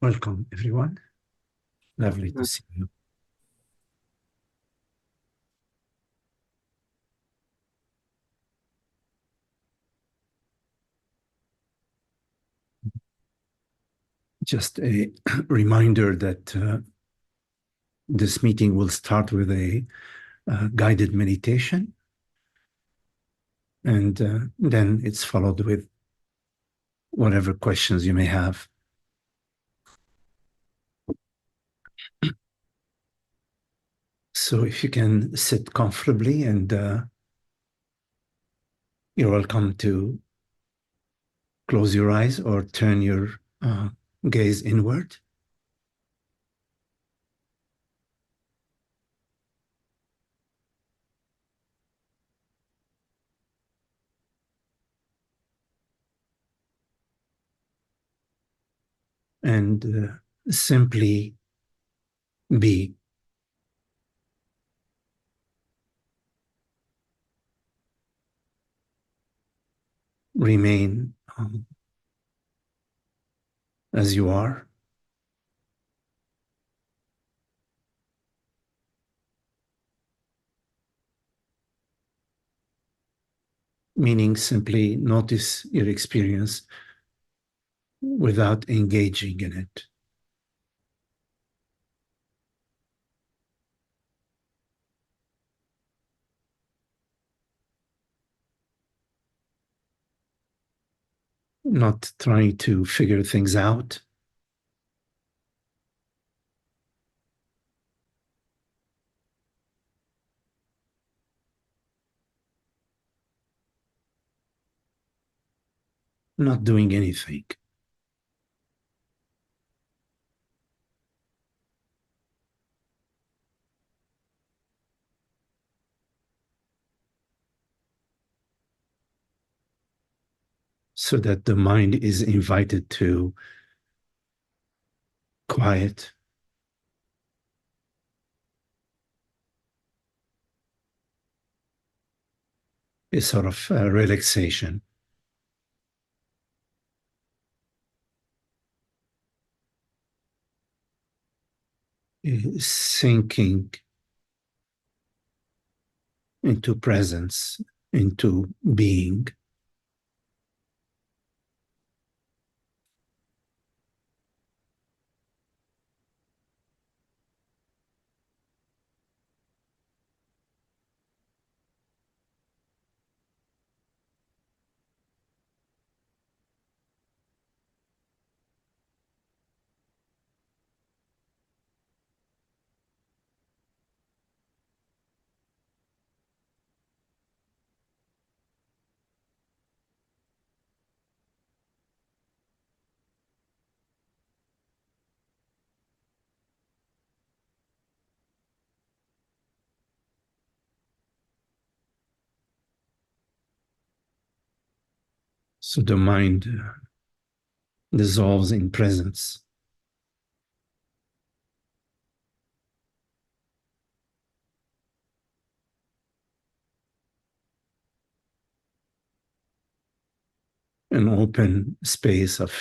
Welcome, everyone. Lovely to see you. Just a reminder that this meeting will start with a guided meditation, and then it's followed with whatever questions you may have. So if you can sit comfortably, and you're welcome to close your eyes or turn your gaze inward. And simply be. Remain as you are. Meaning simply notice your experience without engaging in it. Not trying to figure things out. Not doing anything. So that the mind is invited to quiet, a sort of relaxation, sinking into presence, into being. So the mind dissolves in presence. An open space of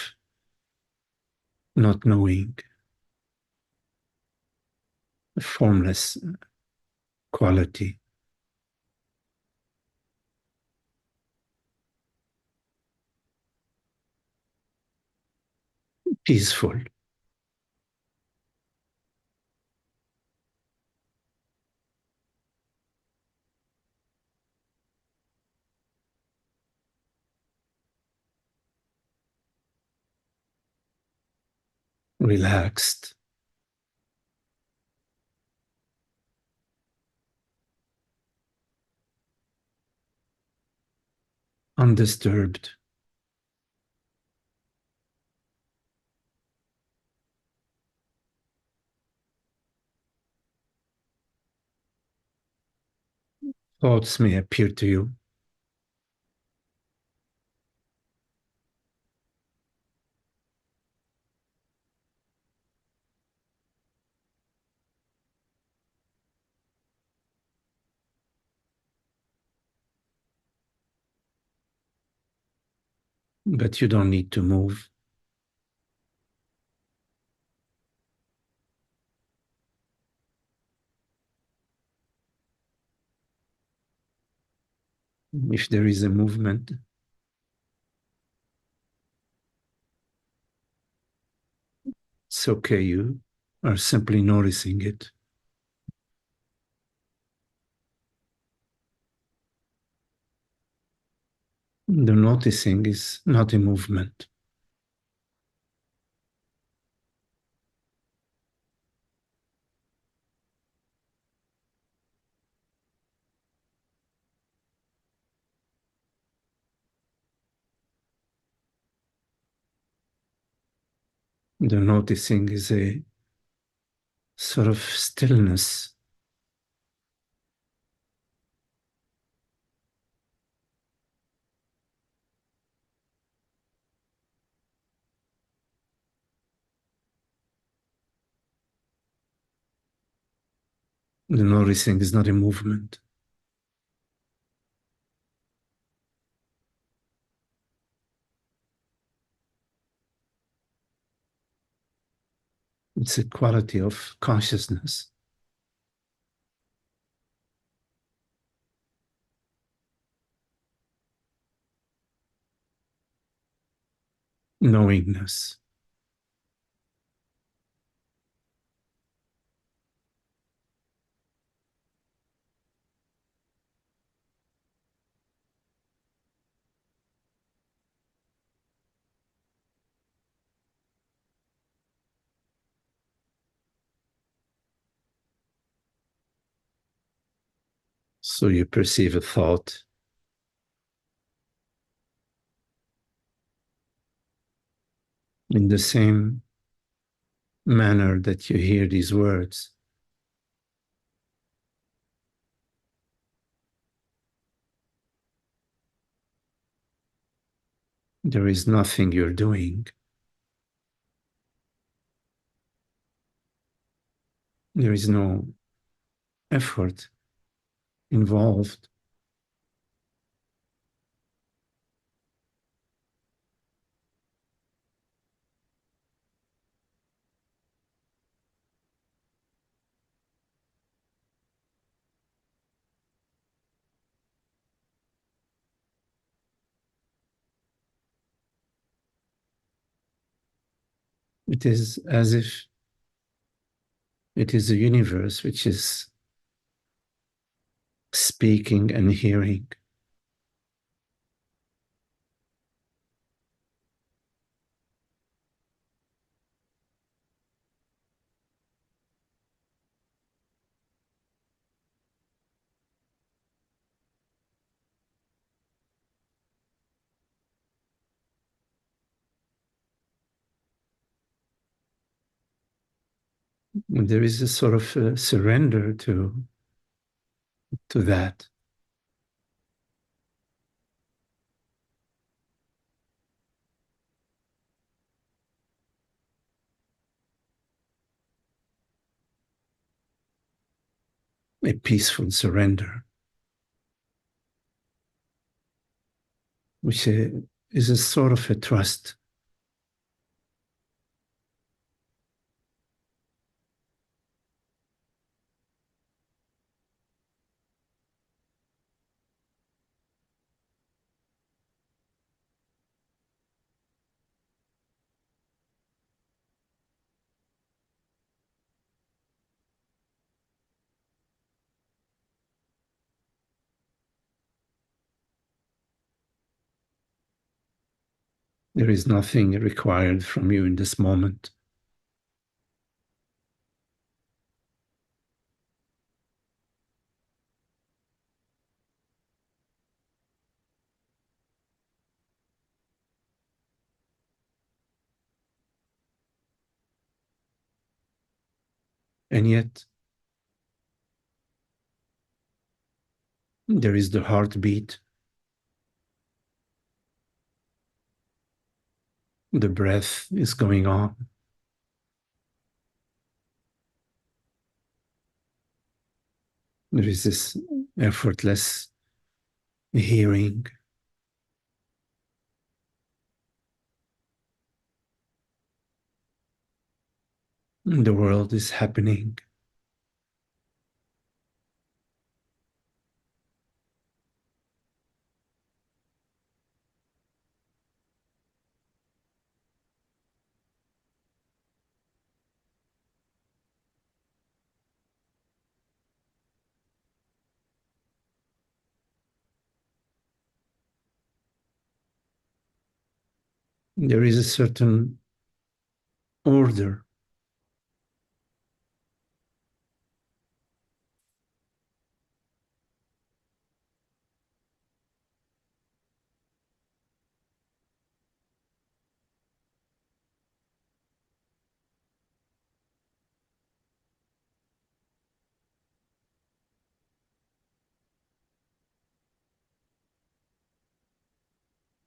not knowing, a formless quality, peaceful, relaxed, undisturbed. Thoughts may appear to you, but you don't need to move. If there is a movement, it's okay. You are simply noticing it. The noticing is not a movement. The noticing is a sort of stillness. The noticing is not a movement. It's a quality of consciousness, knowingness. So you perceive a thought in the same manner that you hear these words. There is nothing you're doing. There is no effort involved. It is as if it is a universe which is speaking and hearing. And there is a sort of surrender to that. A peaceful surrender, which is a sort of a trust. There is nothing required from you in this moment. And yet, there is the heartbeat, the breath is going on. There is this effortless hearing. The world is happening. There is a certain order.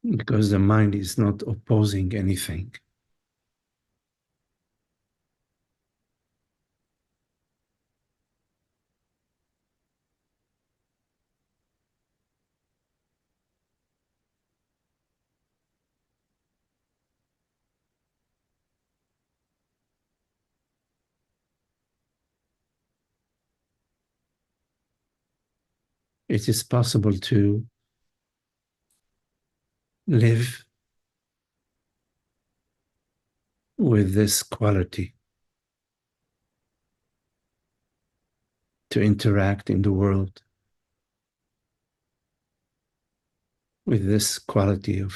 Because the mind is not opposing anything. It is possible to live with this quality, to interact in the world with this quality of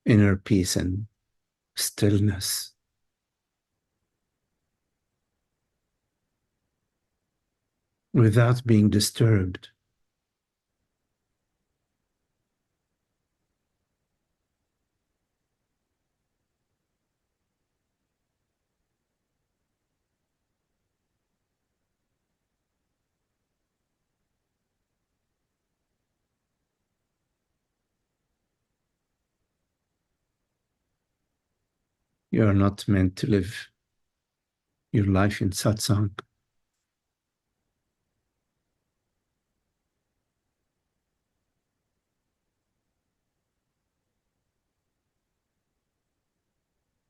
inner peace and stillness, without being disturbed. You are not meant to live your life in satsang.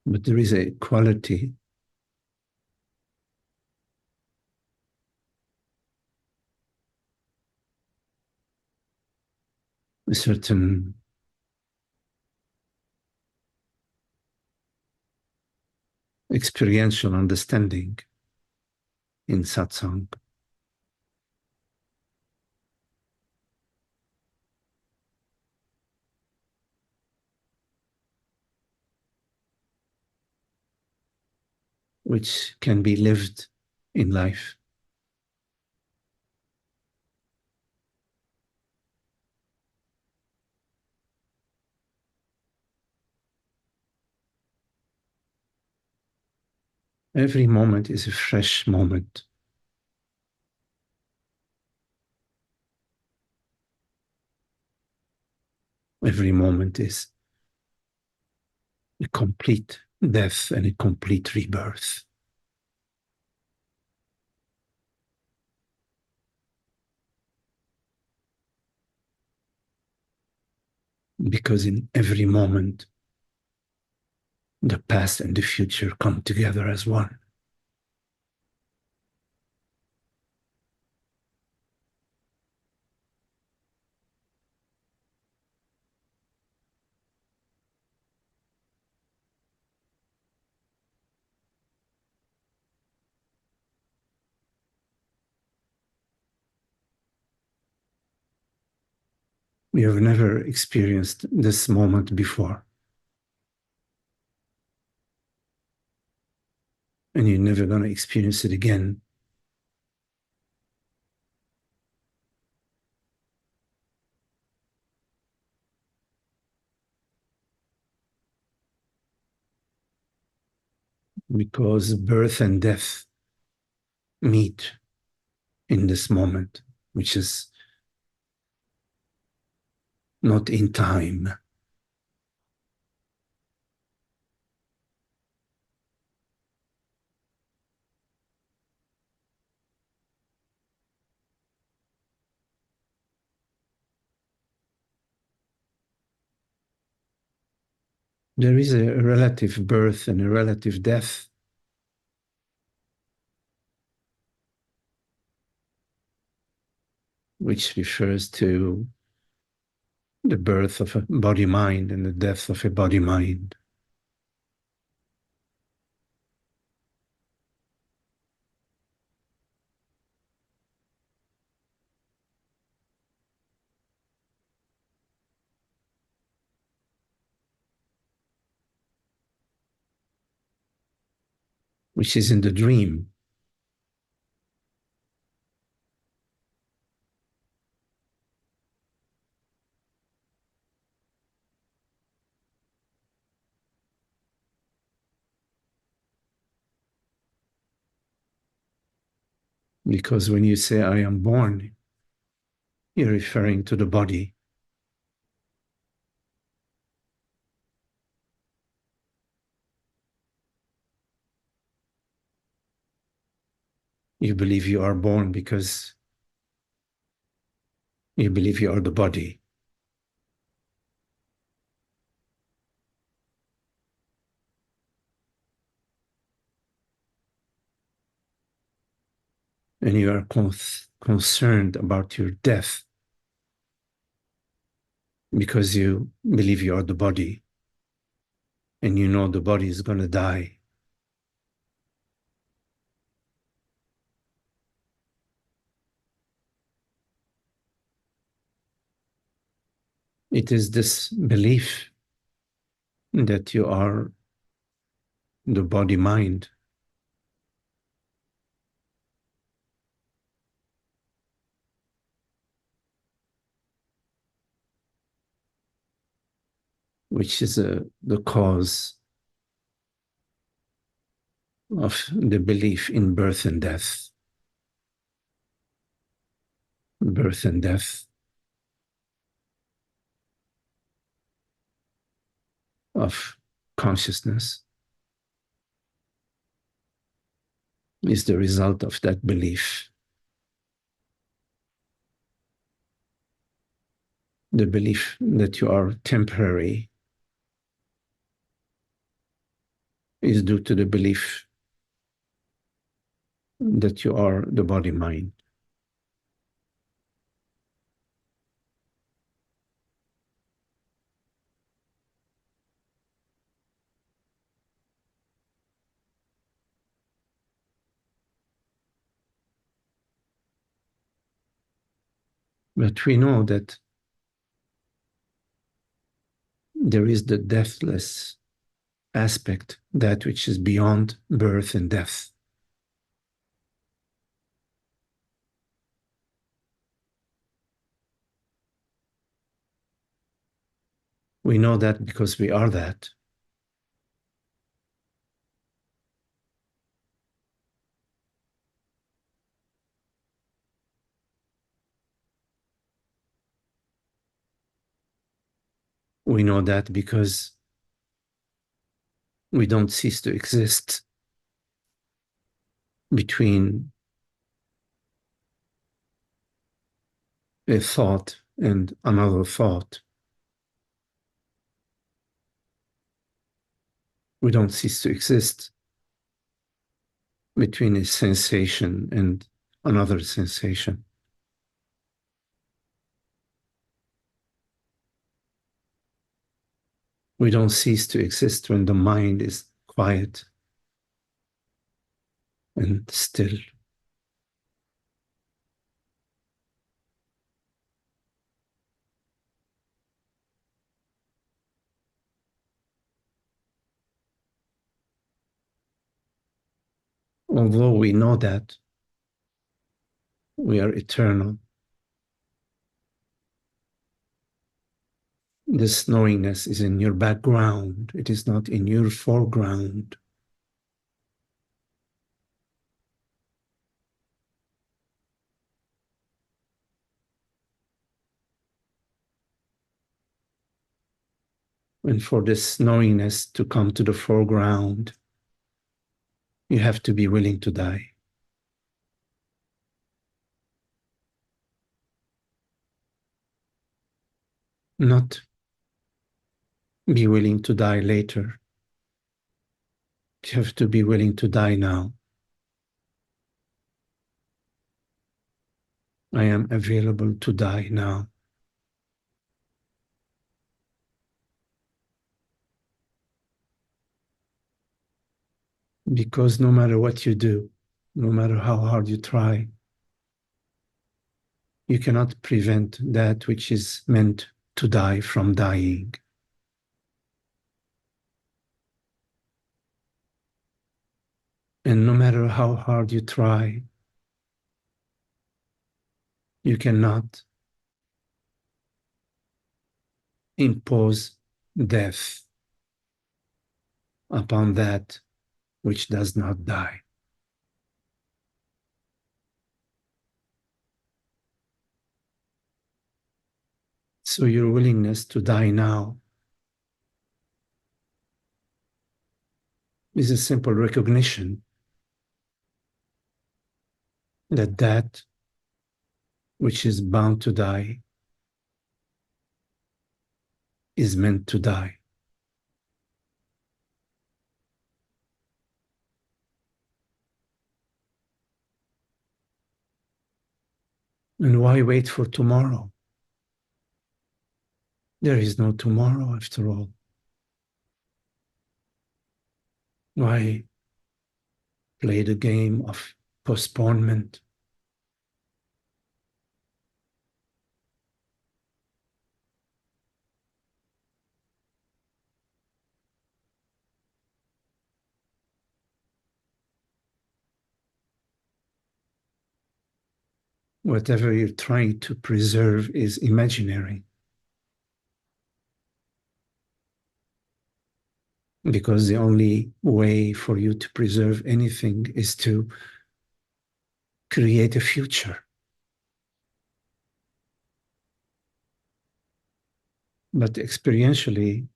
But there is a quality, a certain experiential understanding in satsang, which can be lived in life. Every moment is a fresh moment. Every moment is a complete death and a complete rebirth. Because in every moment, the past and the future come together as one. You have never experienced this moment before, and you're never going to experience it again. Because birth and death meet in this moment, which is not in time. There is a relative birth and a relative death, which refers to the birth of a body mind and the death of a body mind. which is in the dream. Because when you say, I am born, you're referring to the body. You believe you are born because you believe you are the body. And you are concerned about your death because you believe you are the body and you know the body is going to die. It is this belief that you are the body-mind which is the cause of the belief in birth and death. Birth and death of consciousness is the result of that belief. The belief that you are temporary is due to the belief that you are the body-mind. But we know that there is the deathless aspect, that which is beyond birth and death. We know that because we are that. We know that because we don't cease to exist between a thought and another thought. We don't cease to exist between a sensation and another sensation. We don't cease to exist when the mind is quiet and still. Although we know that we are eternal, this knowingness is in your background. It is not in your foreground. And for this knowingness to come to the foreground, you have to be willing to die. Not be willing to die later. You have to be willing to die now. I am available to die now. Because no matter what you do, no matter how hard you try, you cannot prevent that which is meant to die from dying. And no matter how hard you try, you cannot impose death upon that which does not die. So your willingness to die now is a simple recognition that that which is bound to die is meant to die. And why wait for tomorrow? There is no tomorrow after all. Why play the game of postponement? Whatever you're trying to preserve is imaginary, because the only way for you to preserve anything is to create a future. But experientially,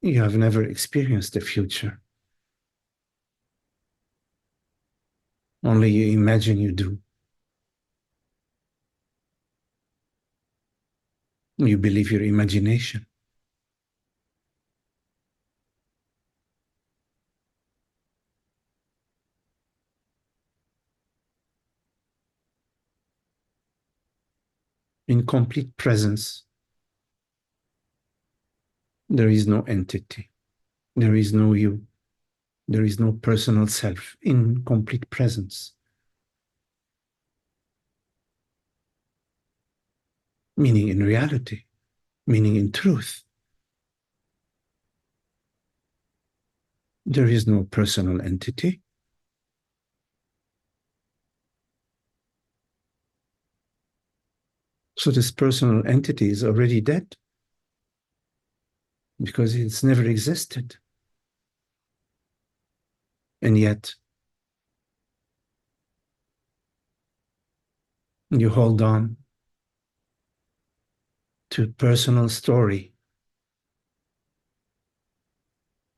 you have never experienced the future. Only you imagine you do. You believe your imagination. In complete presence, there is no entity. There is no you. There is no personal self. In complete presence, meaning in reality, meaning in truth, there is no personal entity. So this personal entity is already dead because it's never existed. And yet, you hold on to personal story.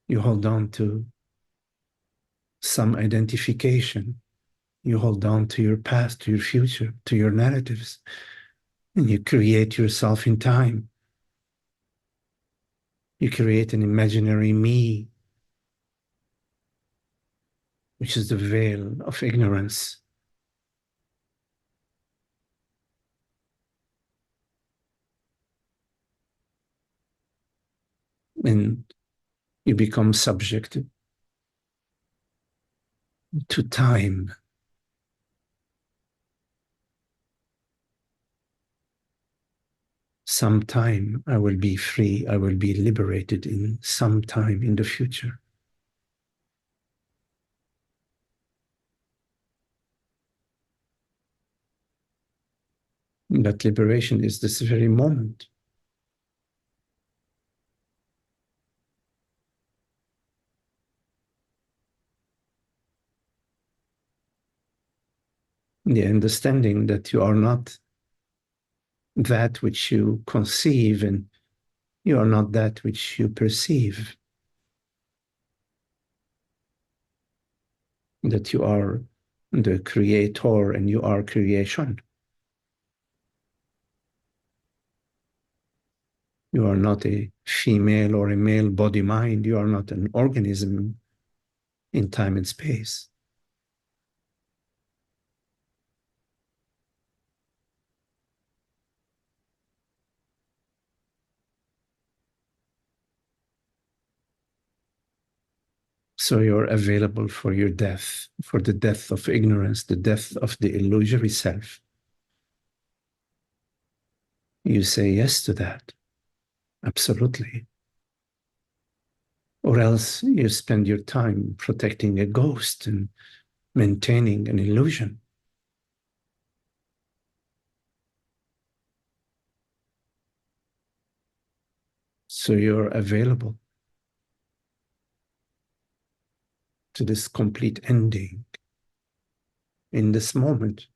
You hold on to some identification. You hold on to your past, to your future, to your narratives, and you create yourself in time. You create an imaginary me, which is the veil of ignorance. And you become subject to time. Sometime I will be free, I will be liberated in some time in the future. That liberation is this very moment. The understanding that you are not that which you conceive and you are not that which you perceive. That you are the creator and you are creation. You are not a female or a male body mind. You are not an organism in time and space. So you're available for your death, for the death of ignorance, the death of the illusory self. You say yes to that. Absolutely. Or else you spend your time protecting a ghost and maintaining an illusion. So you're available to this complete ending in this moment.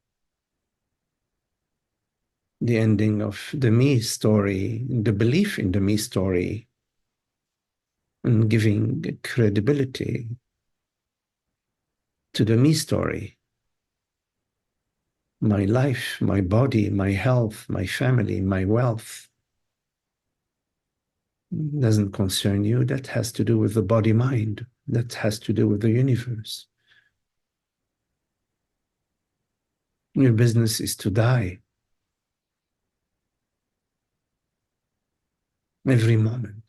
The ending of the me story, the belief in the me story, and giving credibility to the me story. My life, my body, my health, my family, my wealth doesn't concern you. That has to do with the body mind. That has to do with the universe. Your business is to die every moment,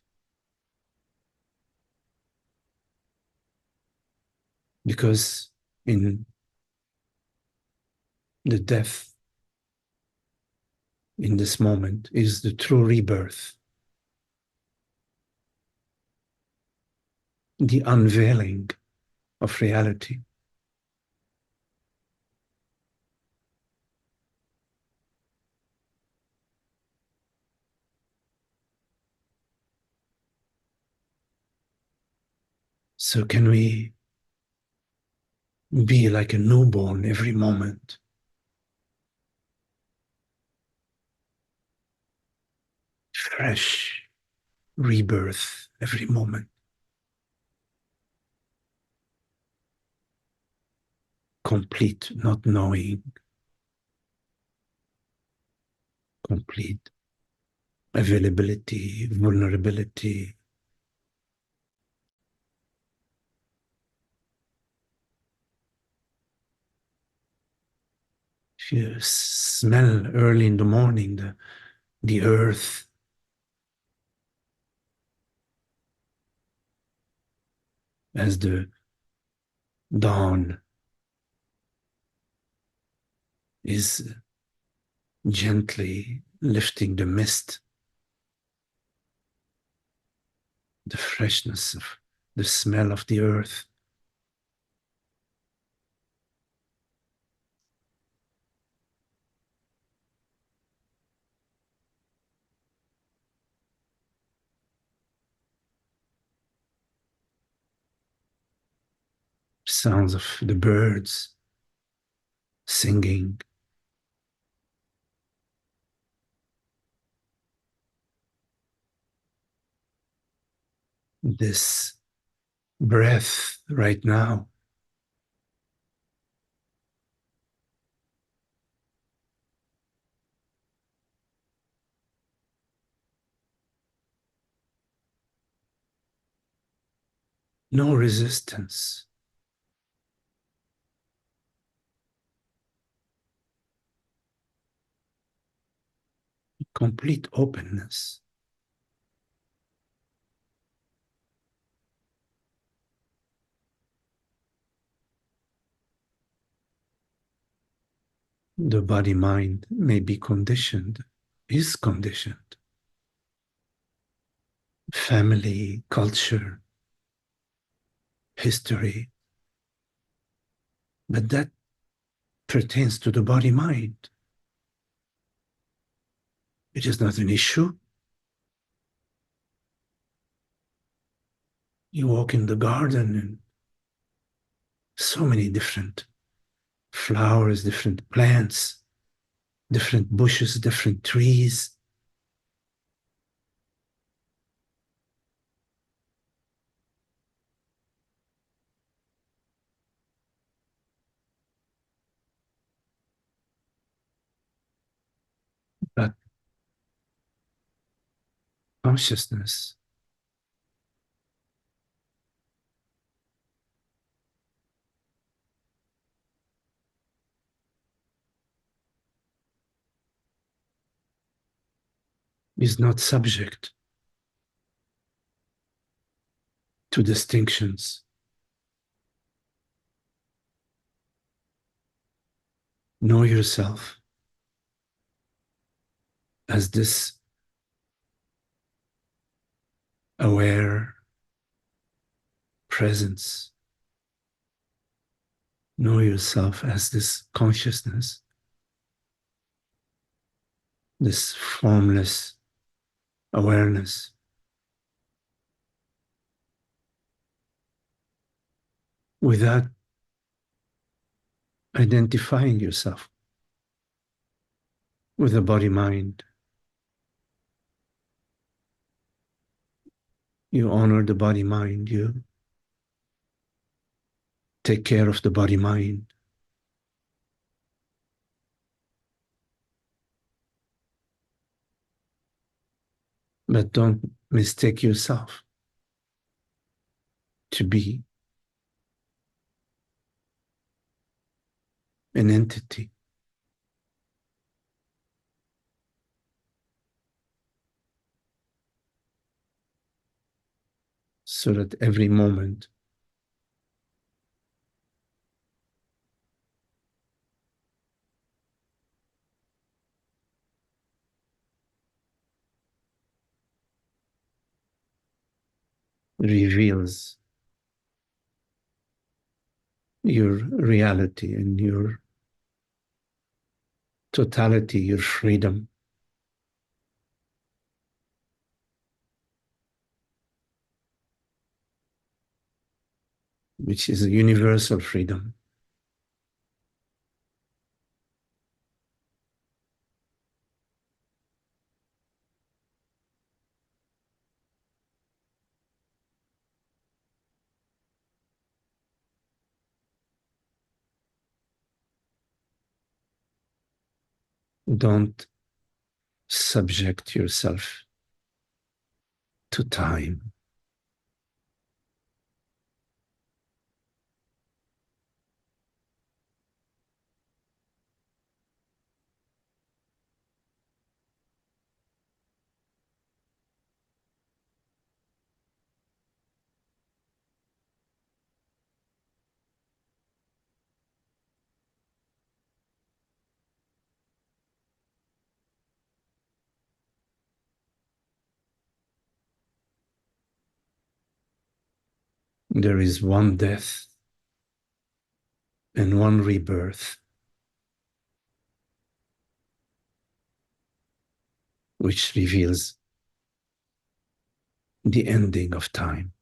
because in the death, in this moment, is the true rebirth, the unveiling of reality. So, can we be like a newborn every moment? Fresh rebirth every moment, complete not knowing, complete availability, vulnerability. If you smell early in the morning the earth as the dawn is gently lifting the mist, the freshness of the smell of the earth sounds of the birds singing, this breath right now no resistance, complete openness. The body mind may be conditioned, is conditioned. Family, culture, history, but that pertains to the body mind. It is not an issue. You walk in the garden and so many different flowers, different plants, different bushes, different trees. But consciousness is not subject to distinctions. Know yourself as this aware, presence. Know yourself as this consciousness, this formless awareness. Without identifying yourself with the body mind. You honor the body mind, you take care of the body mind. But don't mistake yourself to be an entity. So that every moment reveals your reality and your totality, your freedom, which is a universal freedom. Don't subject yourself to time. There is one death and one rebirth, which reveals the ending of time.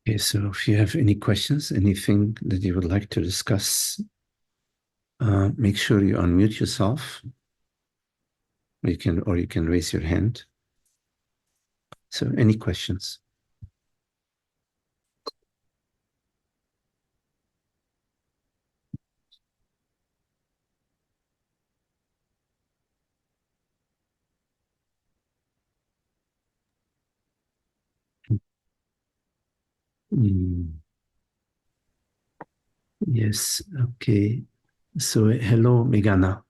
Okay, so if you have any questions, anything that you would like to discuss, Make sure you unmute yourself. You can raise your hand. So, any questions? Mm, yes. Okay. So, hello, Megana.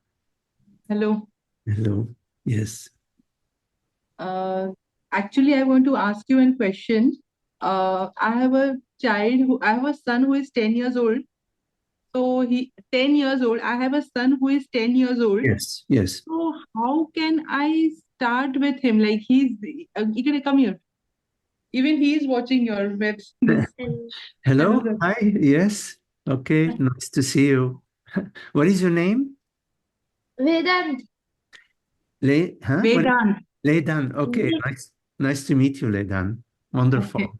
Hello. Hello. Yes. Uh, Actually, I want to ask you a question. I have a son who is 10 years old. So 10 years old. I have a son who is 10 years old. Yes. Yes. So how can I start with him? Like he can come here. Even he is watching your web. This. Hello, Hello. sir. Hi. Yes. Okay. Nice to see you. What is your name? Vedant. Huh? Vedant. Leidan. Okay. Nice. Nice to meet you, Leidan. Okay. Wonderful.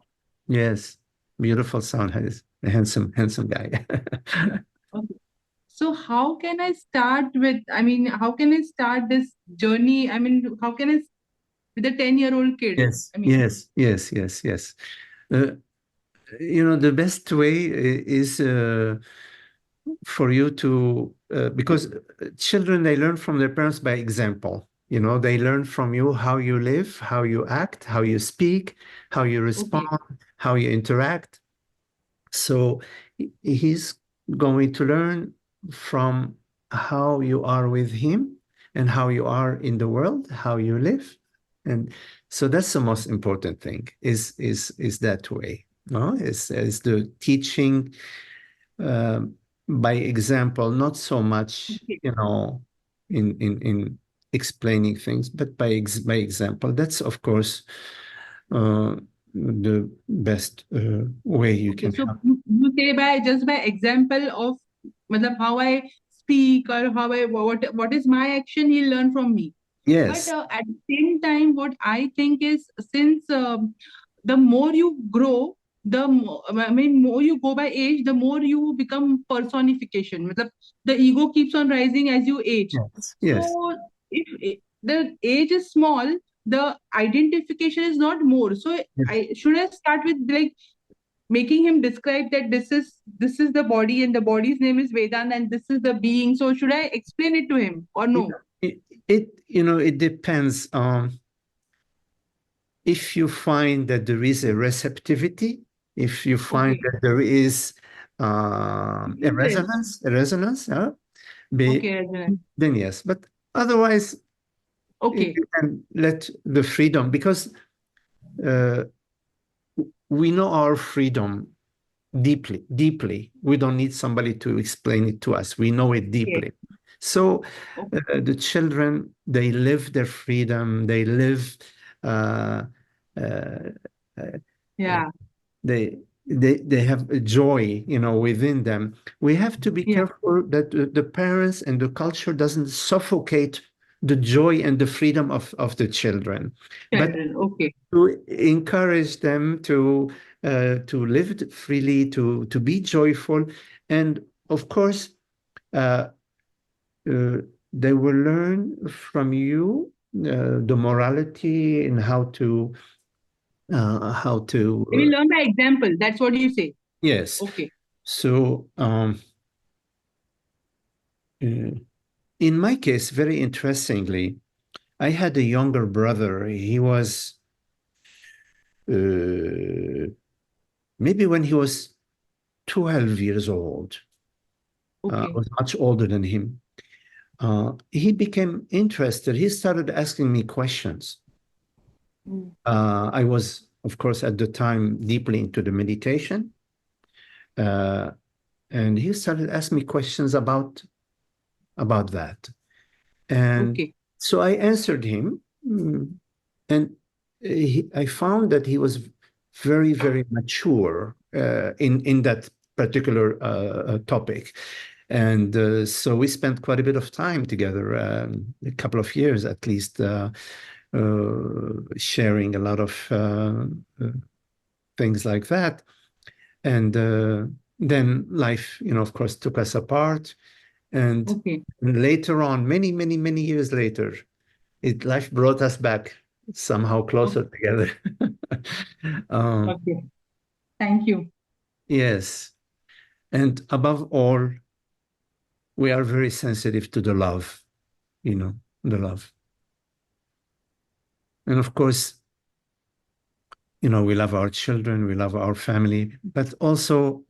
Yes. Beautiful son. Has a handsome guy. Okay. So how can I start with, how can I start this journey? How can I with a 10-year-old kid? Yes. Yes. Yes. Yes. Yes. Uh, the best way is for you to because children, they learn from their parents by example. They learn from you how you live, how you act, how you speak, how you respond, Okay. how you interact. So he's going to learn from how you are with him and how you are in the world, how you live. And so that's the most important thing is that way. No, is the teaching um, by example, not so much, Okay. in explaining things, but by example. That's of course the best way you Okay. can So help. you say by just by example of how I speak or how what is my action, he'll learn from me. But Yes, at the same time, what I think is since the more you grow, more you go by age, the more you become personification. The ego keeps on rising as you age. yes, yes, So if the age is small, the identification is not more. So yes. I should I start with like making him describe that this is the body and the body's name is Vedant and this is the being. So should I explain it to him or It, no? it depends on if you find that there is a receptivity, if you find Okay. that there is a Interest. resonance, be, Okay, Rajana. then yes. But otherwise, you Okay. can let the freedom, because uh, we know our freedom deeply, deeply. We don't need somebody to explain it to us. We know it Okay. deeply. So Okay. the children, they live their freedom. They live. Uh, uh, uh, Yeah. they they have a joy, within them. We have to be Yeah. careful that the parents and the culture doesn't suffocate the joy and the freedom of the children, but Children. Okay. to encourage them to live freely, to be joyful, and of course, uh, uh, they will learn from you the morality and how to They will learn by example. That's what you say. yes. Okay. So uh, in my case, very interestingly, I had a younger brother. He was maybe when he was 12 years old. I Okay. was much older than him. He became interested. He started asking me questions. Mm. I was, of course, at the time deeply into the meditation, uh, and he started asking me questions about that. And Okay. so I answered him, and I found that he was very, very mature in that particular topic. And so we spent quite a bit of time together, a couple of years at least, sharing a lot of uh, things like that. And then life, of course, took us apart. And Okay. later on, many, many, many years later, life brought us back somehow closer together. Okay. Thank you. Yes. And above all, we are very sensitive to the love, the love. And of course, we love our children, we love our family, but also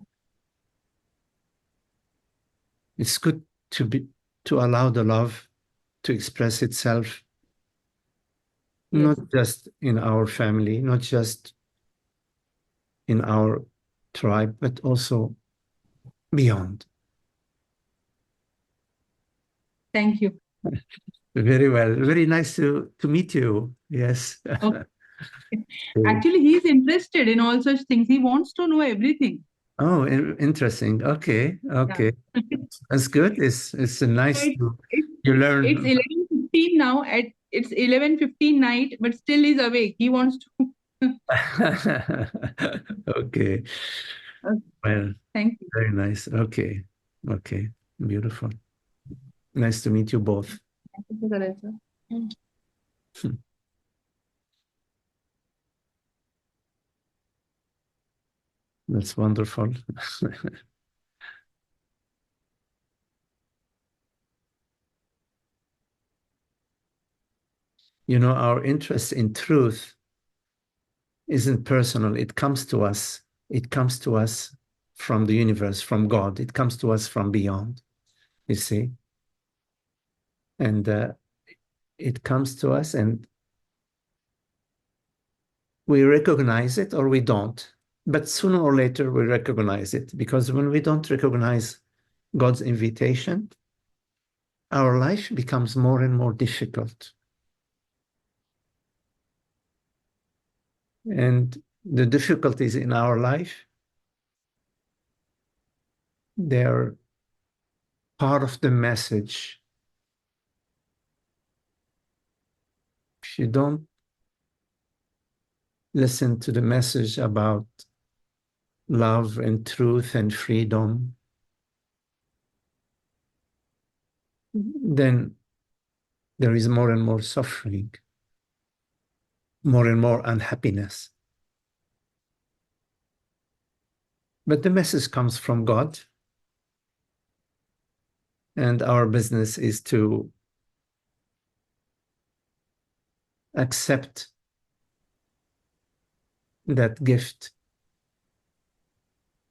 it's good to allow the love to express itself, Yes. not just in our family, not just in our tribe, but also beyond. Thank you. Very well. Very nice to meet you. Yes. Okay. Actually, he's interested in all such things. He wants to know everything. Oh, interesting. Okay. Yeah. Okay. That's good. It's So nice you it's learn. 11:15 now. It's 11:15 night, but still he's awake. He wants to. Okay. Okay, Well, thank you. very nice. Okay. Okay. Beautiful. Nice to meet you both. Thank you, Sarasa. That's wonderful. Our interest in truth isn't personal. It comes to us. It comes to us from the universe, from God. It comes to us from beyond, you see. And it comes to us and we recognize it or we don't. But sooner or later, we recognize it because when we don't recognize God's invitation, our life becomes more and more difficult. And the difficulties in our life, they're part of the message. If you don't listen to the message about love and truth and freedom, then there is more and more suffering, more and more unhappiness. But the message comes from God, and our business is to accept that gift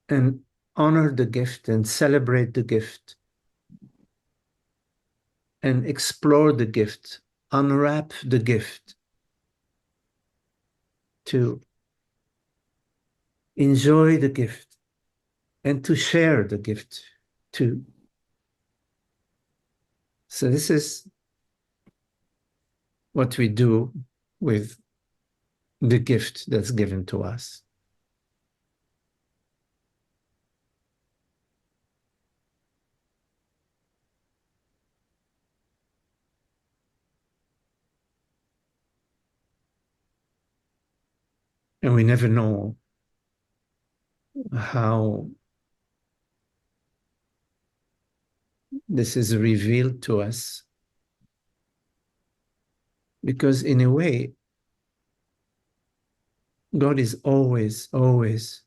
and honor the gift and celebrate the gift and explore the gift, unwrap the gift, to enjoy the gift and to share the gift too. So this is what we do with the gift that's given to us. And we never know how this is revealed to us, because in a way, God is always, always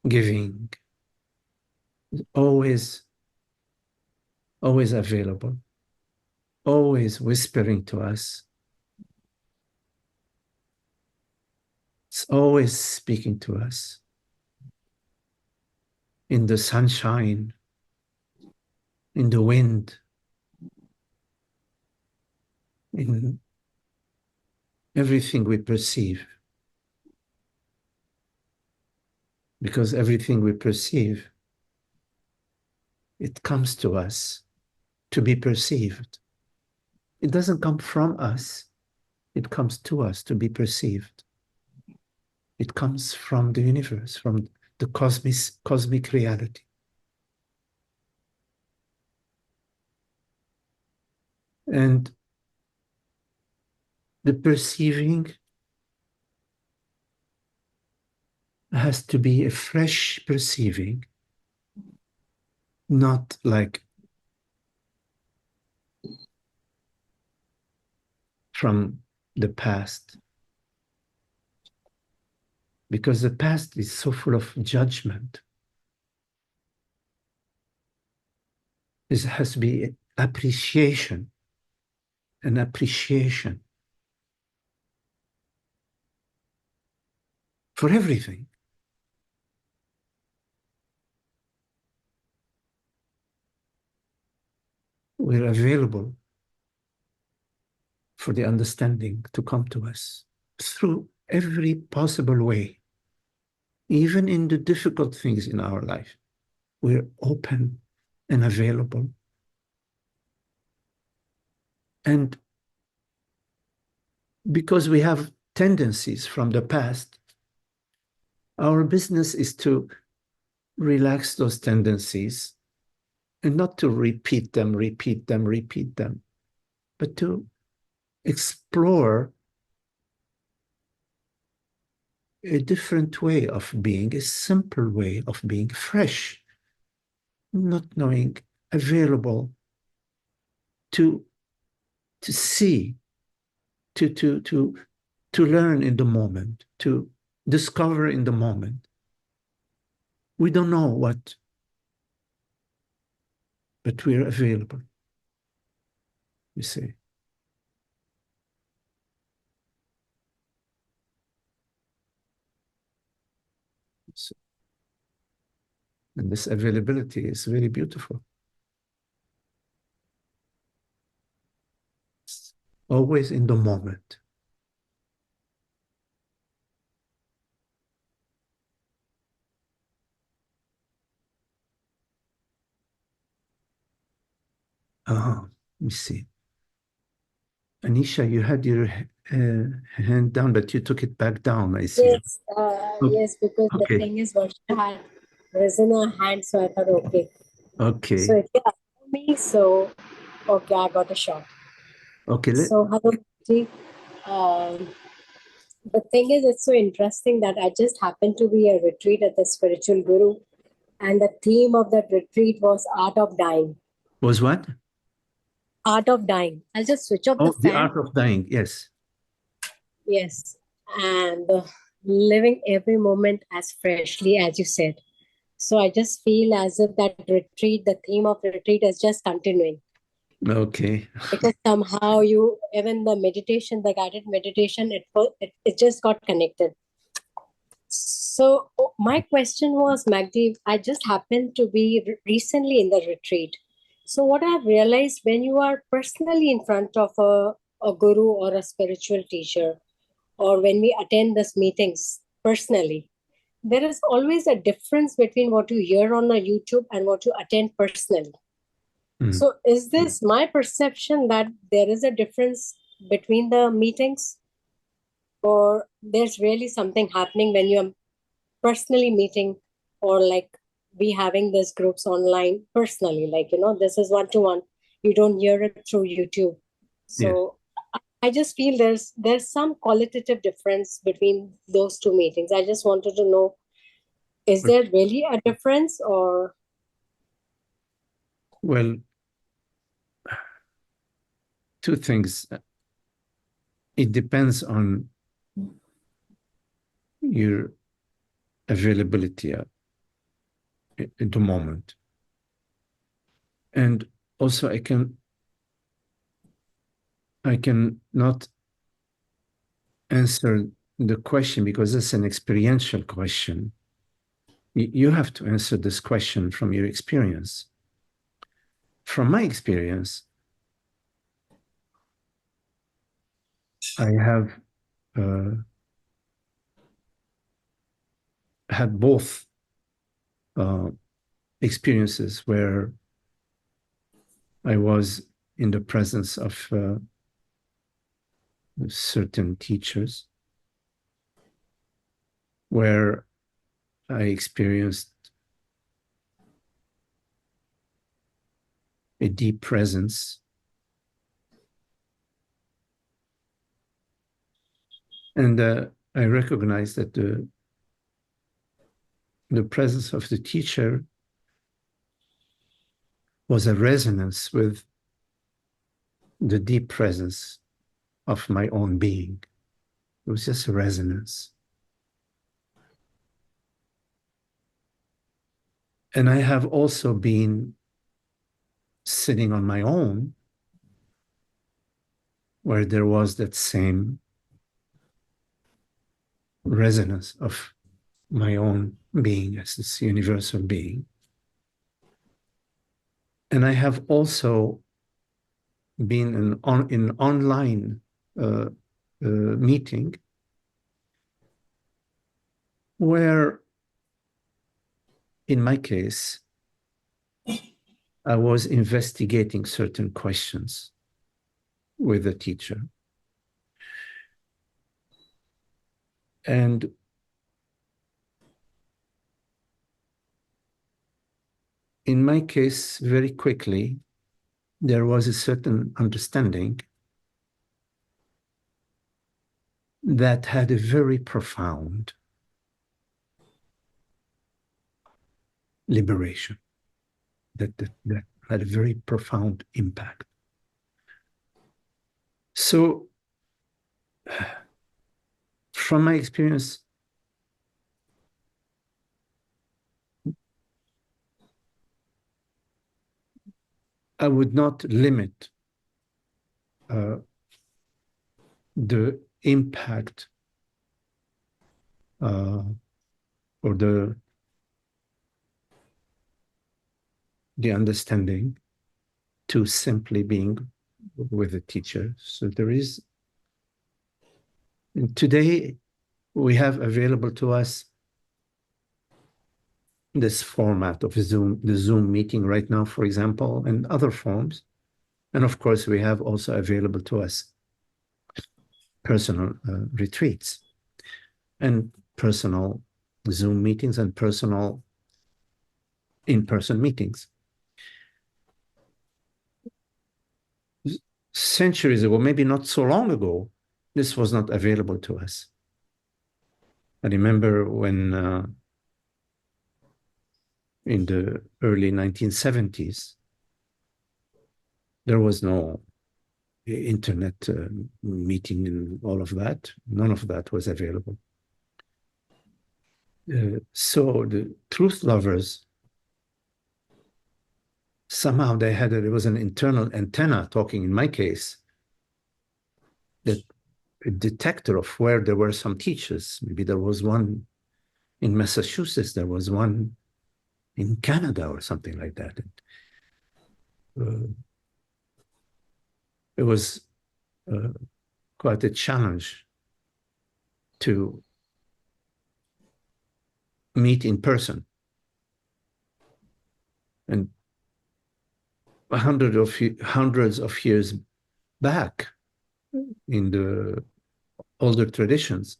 giving, always, always available, always whispering to us. It's always speaking to us in the sunshine, in the wind, in everything we perceive. Because everything we perceive, it comes to us to be perceived. It doesn't come from us. It comes to us to be perceived. It comes from the universe, from the cosmic reality. And the perceiving has to be a fresh perceiving, not like from the past, because the past is so full of judgment. It has to be appreciation, an appreciation for everything. We're available for the understanding to come to us through every possible way. Even in the difficult things in our life, we're open and available. And because we have tendencies from the past, our business is to relax those tendencies and not to repeat them, but to explore a different way of being, a simple way of being, fresh, not knowing, available to see, to learn in the moment, to discover in the moment. We don't know what, but we're available, you see. So, and this availability is very beautiful. It's always in the moment. Let me see. Anisha, you had your hand down, but you took it back down, I see. Yes, yes, because the Okay. thing is, Varsha had risen her hand, so I thought, okay. Okay. So if you ask me, so okay, I got a shot. Okay. So hello, Ji. The thing is, it's so interesting that I just happened to be a retreat at the spiritual guru, and the theme of that retreat was art of dying. Was what? Art of dying. I'll just switch off Oh, the the fan. art of dying. Yes. Yes, and living every moment as freshly as you said. So I just feel as if that retreat, the theme of the retreat is just continuing. Okay. Because somehow you, even the meditation, the guided meditation, it just got connected. So my question was, Magdi, I just happened to be recently in the retreat. So what I've realized, when you are personally in front of a guru or a spiritual teacher, or when we attend these meetings personally, there is always a difference between what you hear on a YouTube and what you attend personally. Mm. So is this my perception that there is a difference between the meetings, or there's really something happening when you're personally meeting, or like we having these groups online personally, like, this is one-to-one, you don't hear it through YouTube. So I just feel there's some qualitative difference between those two meetings. I just wanted to know, is there really a difference, or? Well, two things. It depends on your availability at the moment. And also I can not answer the question because it's an experiential question. You have to answer this question from your experience. From my experience, I have had both experiences where I was in the presence of certain teachers, where I experienced a deep presence. And I recognized that the presence of the teacher was a resonance with the deep presence of my own being. It was just a resonance. And I have also been sitting on my own where there was that same resonance of my own being as this universal being. And I have also been in online meeting where, in my case, I was investigating certain questions with the teacher. And in my case, very quickly, there was a certain understanding that had a very profound liberation, that had a very profound impact. So, from my experience, I would not limit the impact or the understanding to simply being with a teacher. So there is, today we have available to us this format of Zoom, the Zoom meeting right now, for example, and other forms. And of course, we have also available to us personal retreats and personal Zoom meetings and personal in-person meetings. Centuries ago, maybe not so long ago, this was not available to us. I remember when in the early 1970s, there was no internet meeting and all of that. None of that was available. So the truth lovers, somehow they had, there was an internal antenna talking, in my case, that a detector of where there were some teachers. Maybe there was one in Massachusetts, there was one in Canada or something like that. It was quite a challenge to meet in person. And hundreds of years back in the older traditions,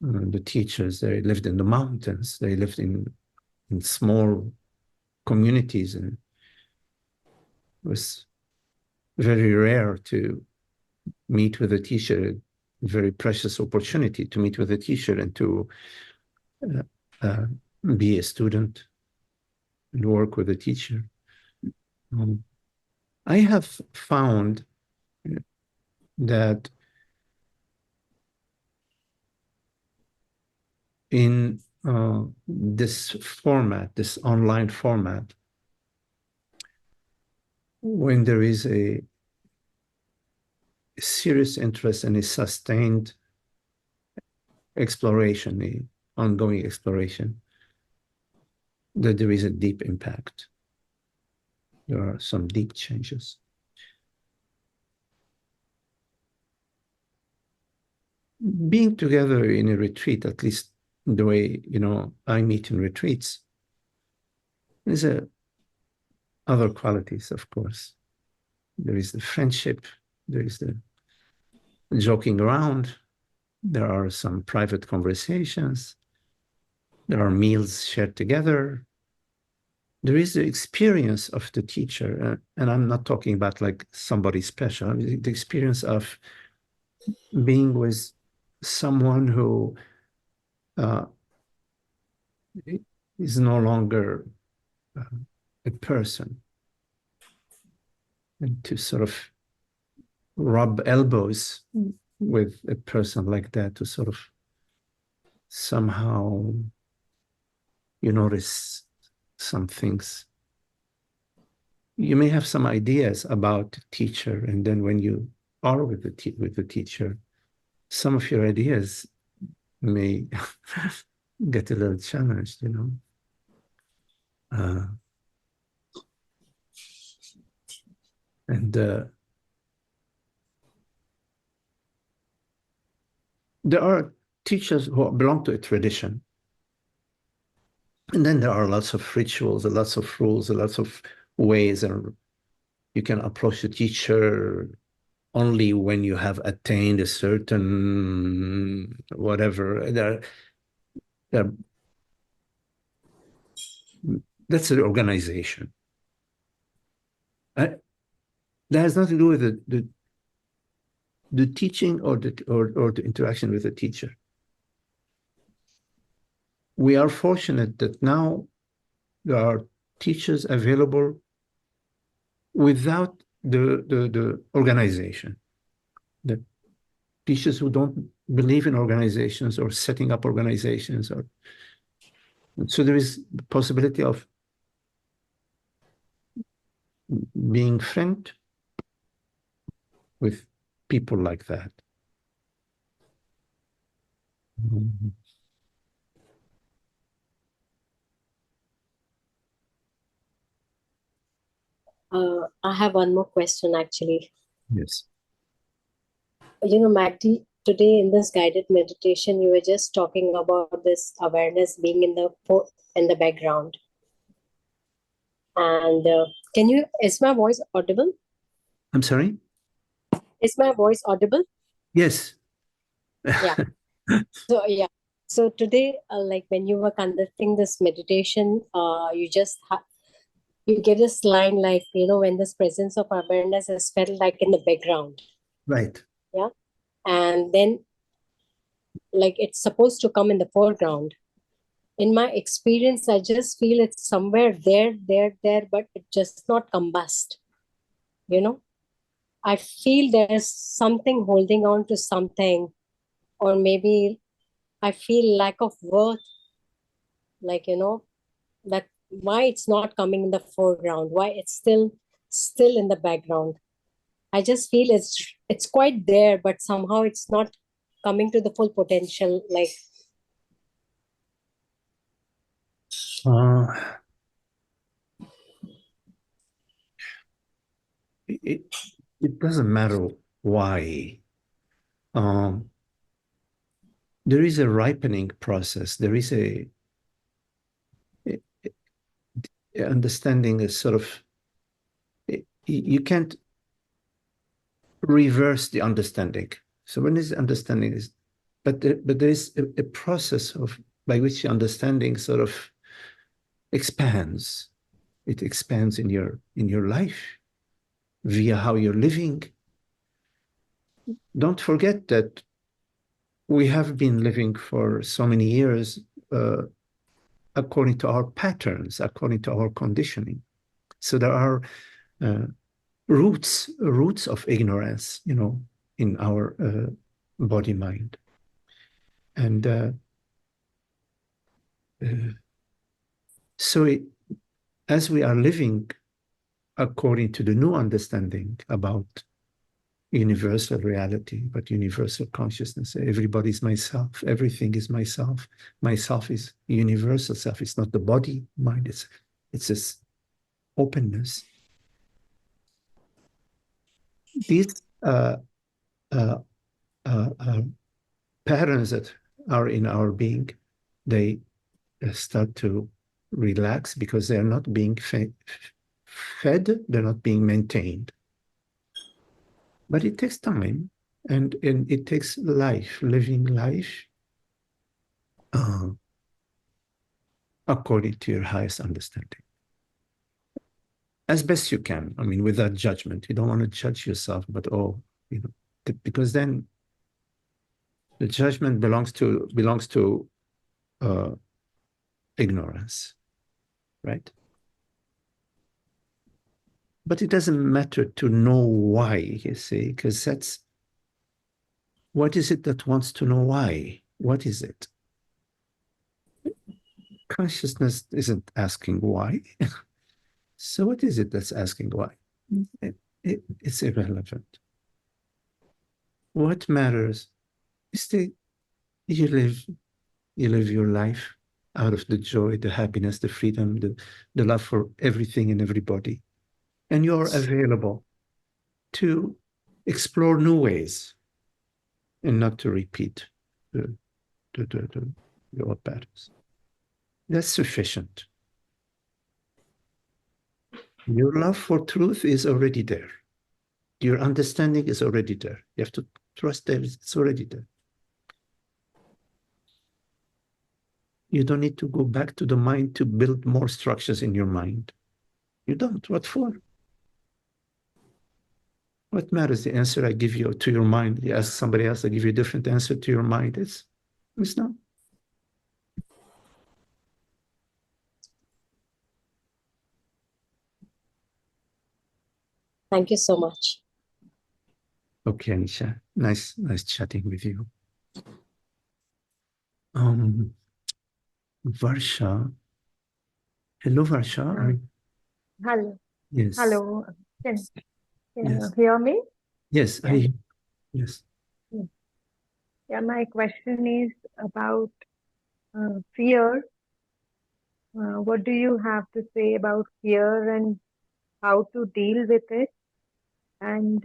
the teachers, they lived in the mountains, they lived in small communities, and it was very rare to meet with a teacher, a very precious opportunity to meet with a teacher and to be a student and work with a teacher. I have found that in this format, this online format, when there is a serious interest and a sustained exploration, an ongoing exploration, that there is a deep impact. There are some deep changes. Being together in a retreat, at least the way, I meet in retreats, there's other qualities, of course. There is the friendship, there is the joking around, there are some private conversations, there are meals shared together. There is the experience of the teacher, and I'm not talking about like somebody special, the experience of being with someone who is no longer a person and to sort of rub elbows with a person like that, to sort of somehow you notice some things. You may have some ideas about the teacher, and then when you are with the teacher, some of your ideas may get a little challenged, you know. There are teachers who belong to a tradition. And then there are lots of rituals, lots of rules, lots of ways, and you can approach the teacher only when you have attained a certain whatever. That's an organization. That has nothing to do with the teaching or the interaction with the teacher. We are fortunate that now there are teachers available without the organization. The teachers who don't believe in organizations or setting up organizations, or so there is the possibility of being friend with people like that. Mm-hmm. I have one more question actually. Yes. You know, Magdi, today in this guided meditation, you were just talking about this awareness being in the background. And is my voice audible? I'm sorry? Is my voice audible? Yes. Yeah. So today, like when you were conducting this meditation, you just you get this line like, you know, when this presence of awareness is felt like in the background. Right. Yeah. And then like it's supposed to come in the foreground. In my experience, I just feel it's somewhere there, but it just not combust. You know, I feel there's something holding on to something, or maybe I feel lack of worth, like, you know, that why it's not coming in the foreground, why it's still in the background. I just feel it's quite there, but somehow it's not coming to the full potential. Like, it doesn't matter why. There is a ripening process. There is a understanding, a sort of, you can't reverse the understanding. So when this understanding is, but there is a process by which the understanding sort of expands. It expands in your life via how you're living. Don't forget that we have been living for so many years according to our patterns, according to our conditioning. So there are roots of ignorance, you know, in our body mind. And so as we are living according to the new understanding about universal reality, but universal consciousness, everybody is myself, everything is myself, myself is universal self, it's not the body mind, it's this openness. These patterns that are in our being, they start to relax because they're not being fed, they're not being maintained. But it takes time, and it takes living life according to your highest understanding. As best you can. I mean, without judgment. You don't want to judge yourself, but you know, because then the judgment belongs to ignorance, right? But it doesn't matter to know why, you see, because that's, what is it that wants to know why? What is it? Consciousness isn't asking why. So what is it that's asking why? It's irrelevant. What matters is that you live your life out of the joy, the happiness, the freedom, the love for everything and everybody. And you're available to explore new ways and not to repeat the old patterns. That's sufficient. Your love for truth is already there. Your understanding is already there. You have to trust that it's already there. You don't need to go back to the mind to build more structures in your mind. You don't. What for? What matters? The answer I give you to your mind. You ask somebody else, I give you a different answer to your mind. It's not. Thank you so much. Okay, Anisha. Nice chatting with you. Varsha. Hello, Varsha. Hello. Yes. Hello. Can Yes. you hear me? Yes. Yeah. Yes. Yeah, my question is about fear. What do you have to say about fear and how to deal with it? And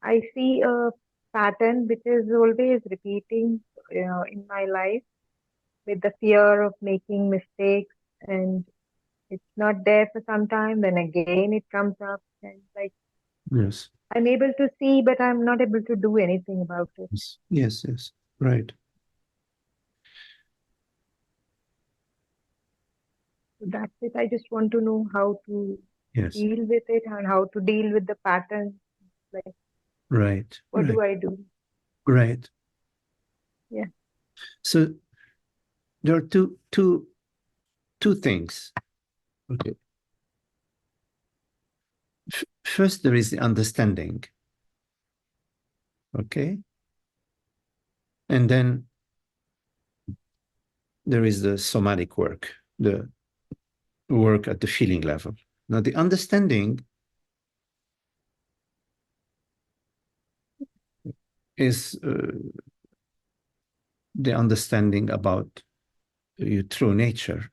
I see a pattern which is always repeating in my life with the fear of making mistakes, and it's not there for some time, then again it comes up, and like Yes. I'm able to see, but I'm not able to do anything about it. Yes. Right. That's it. I just want to know how to Yes. deal with it and how to deal with the pattern. Like, Right. what right. do I do? Right. Yeah. So there are two things. Okay. First, there is the understanding. Okay. And then there is the somatic work, the work at the feeling level. Now, the understanding is the understanding about your true nature.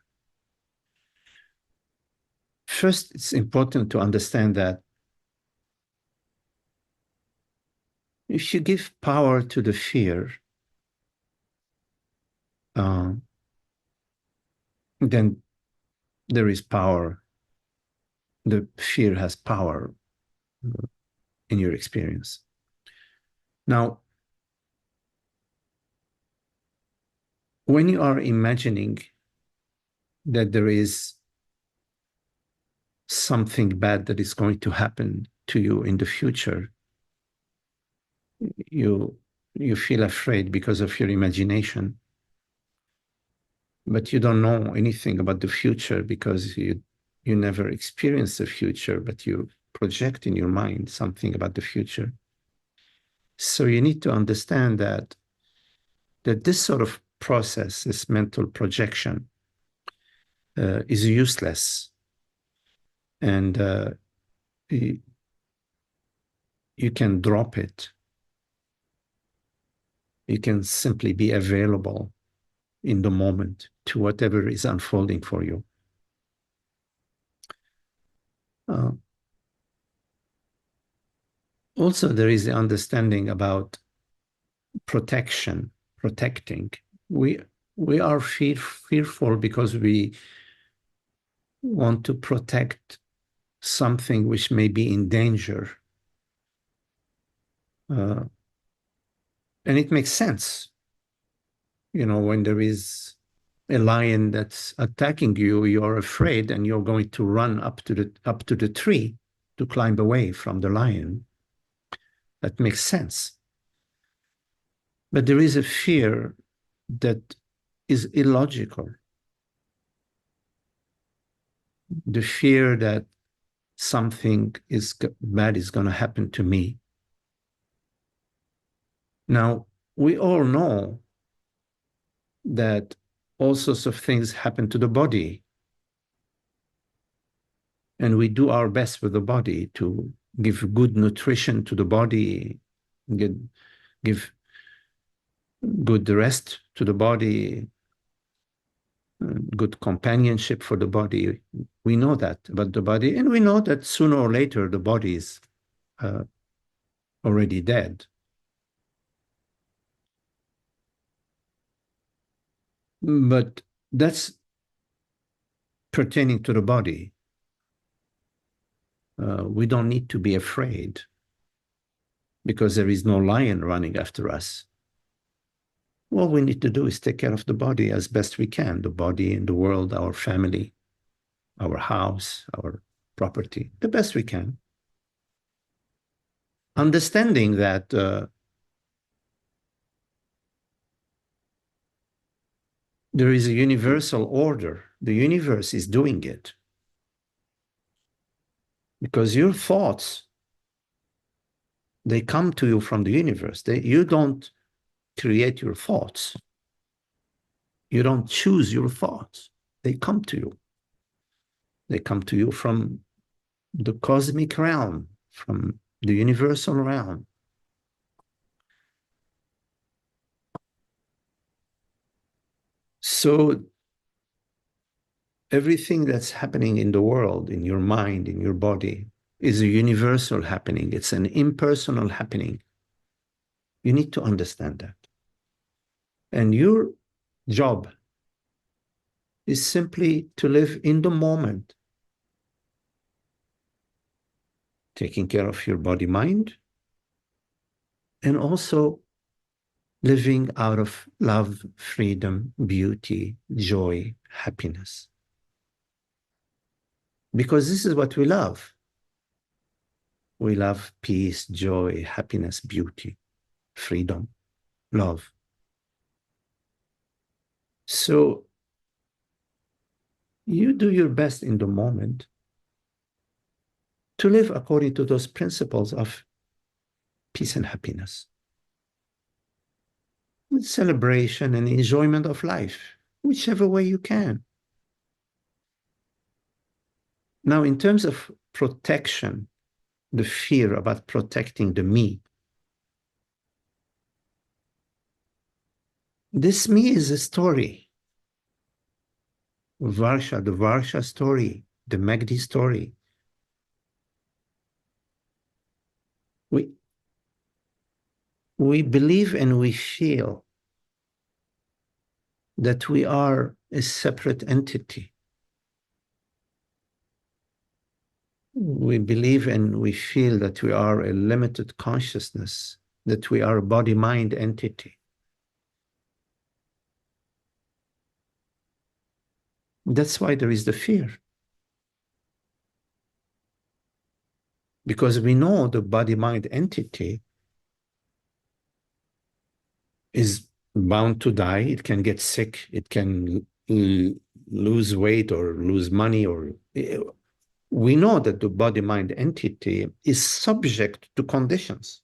First, it's important to understand that if you give power to the fear, then there is power. The fear has power in your experience. Now, when you are imagining that there is something bad that is going to happen to you in the future, you feel afraid because of your imagination, but you don't know anything about the future because you never experienced the future, but you project in your mind something about the future. So you need to understand that this sort of process, this mental projection, is useless, and you can drop it. You can simply be available in the moment to whatever is unfolding for you. Also, there is the understanding about protecting. We are fearful because we want to protect something which may be in danger. And it makes sense. You know, when there is a lion that's attacking you, you're afraid and you're going to run up to the tree to climb away from the lion. That makes sense. But there is a fear that is illogical. The fear that something bad is going to happen to me. Now, we all know that all sorts of things happen to the body. And we do our best with the body to give good nutrition to the body, give good rest to the body, good companionship for the body. We know that about the body, and we know that sooner or later the body is already dead. But that's pertaining to the body. We don't need to be afraid because there is no lion running after us. All we need to do is take care of the body as best we can, the body and the world, our family, our house, our property, the best we can. Understanding that there is a universal order. The universe is doing it. Because your thoughts, they come to you from the universe. You don't create your thoughts. You don't choose your thoughts. They come to you. They come to you from the cosmic realm, from the universal realm. So everything that's happening in the world, in your mind, in your body, is a universal happening. It's an impersonal happening. You need to understand that. And your job is simply to live in the moment, taking care of your body, mind, and also living out of love, freedom, beauty, joy, happiness. Because this is what we love. We love peace, joy, happiness, beauty, freedom, love. So you do your best in the moment to live according to those principles of peace and happiness, celebration and enjoyment of life, whichever way you can. Now, in terms of protection, the fear about protecting the me, this me is a story. Varsha, the Varsha story, the Magdi story. We believe and we feel that we are a separate entity. We believe and we feel that we are a limited consciousness, that we are a body-mind entity. That's why there is the fear. Because we know the body-mind entity is bound to die. It can get sick. It can lose weight or lose money. Or we know that the body-mind entity is subject to conditions.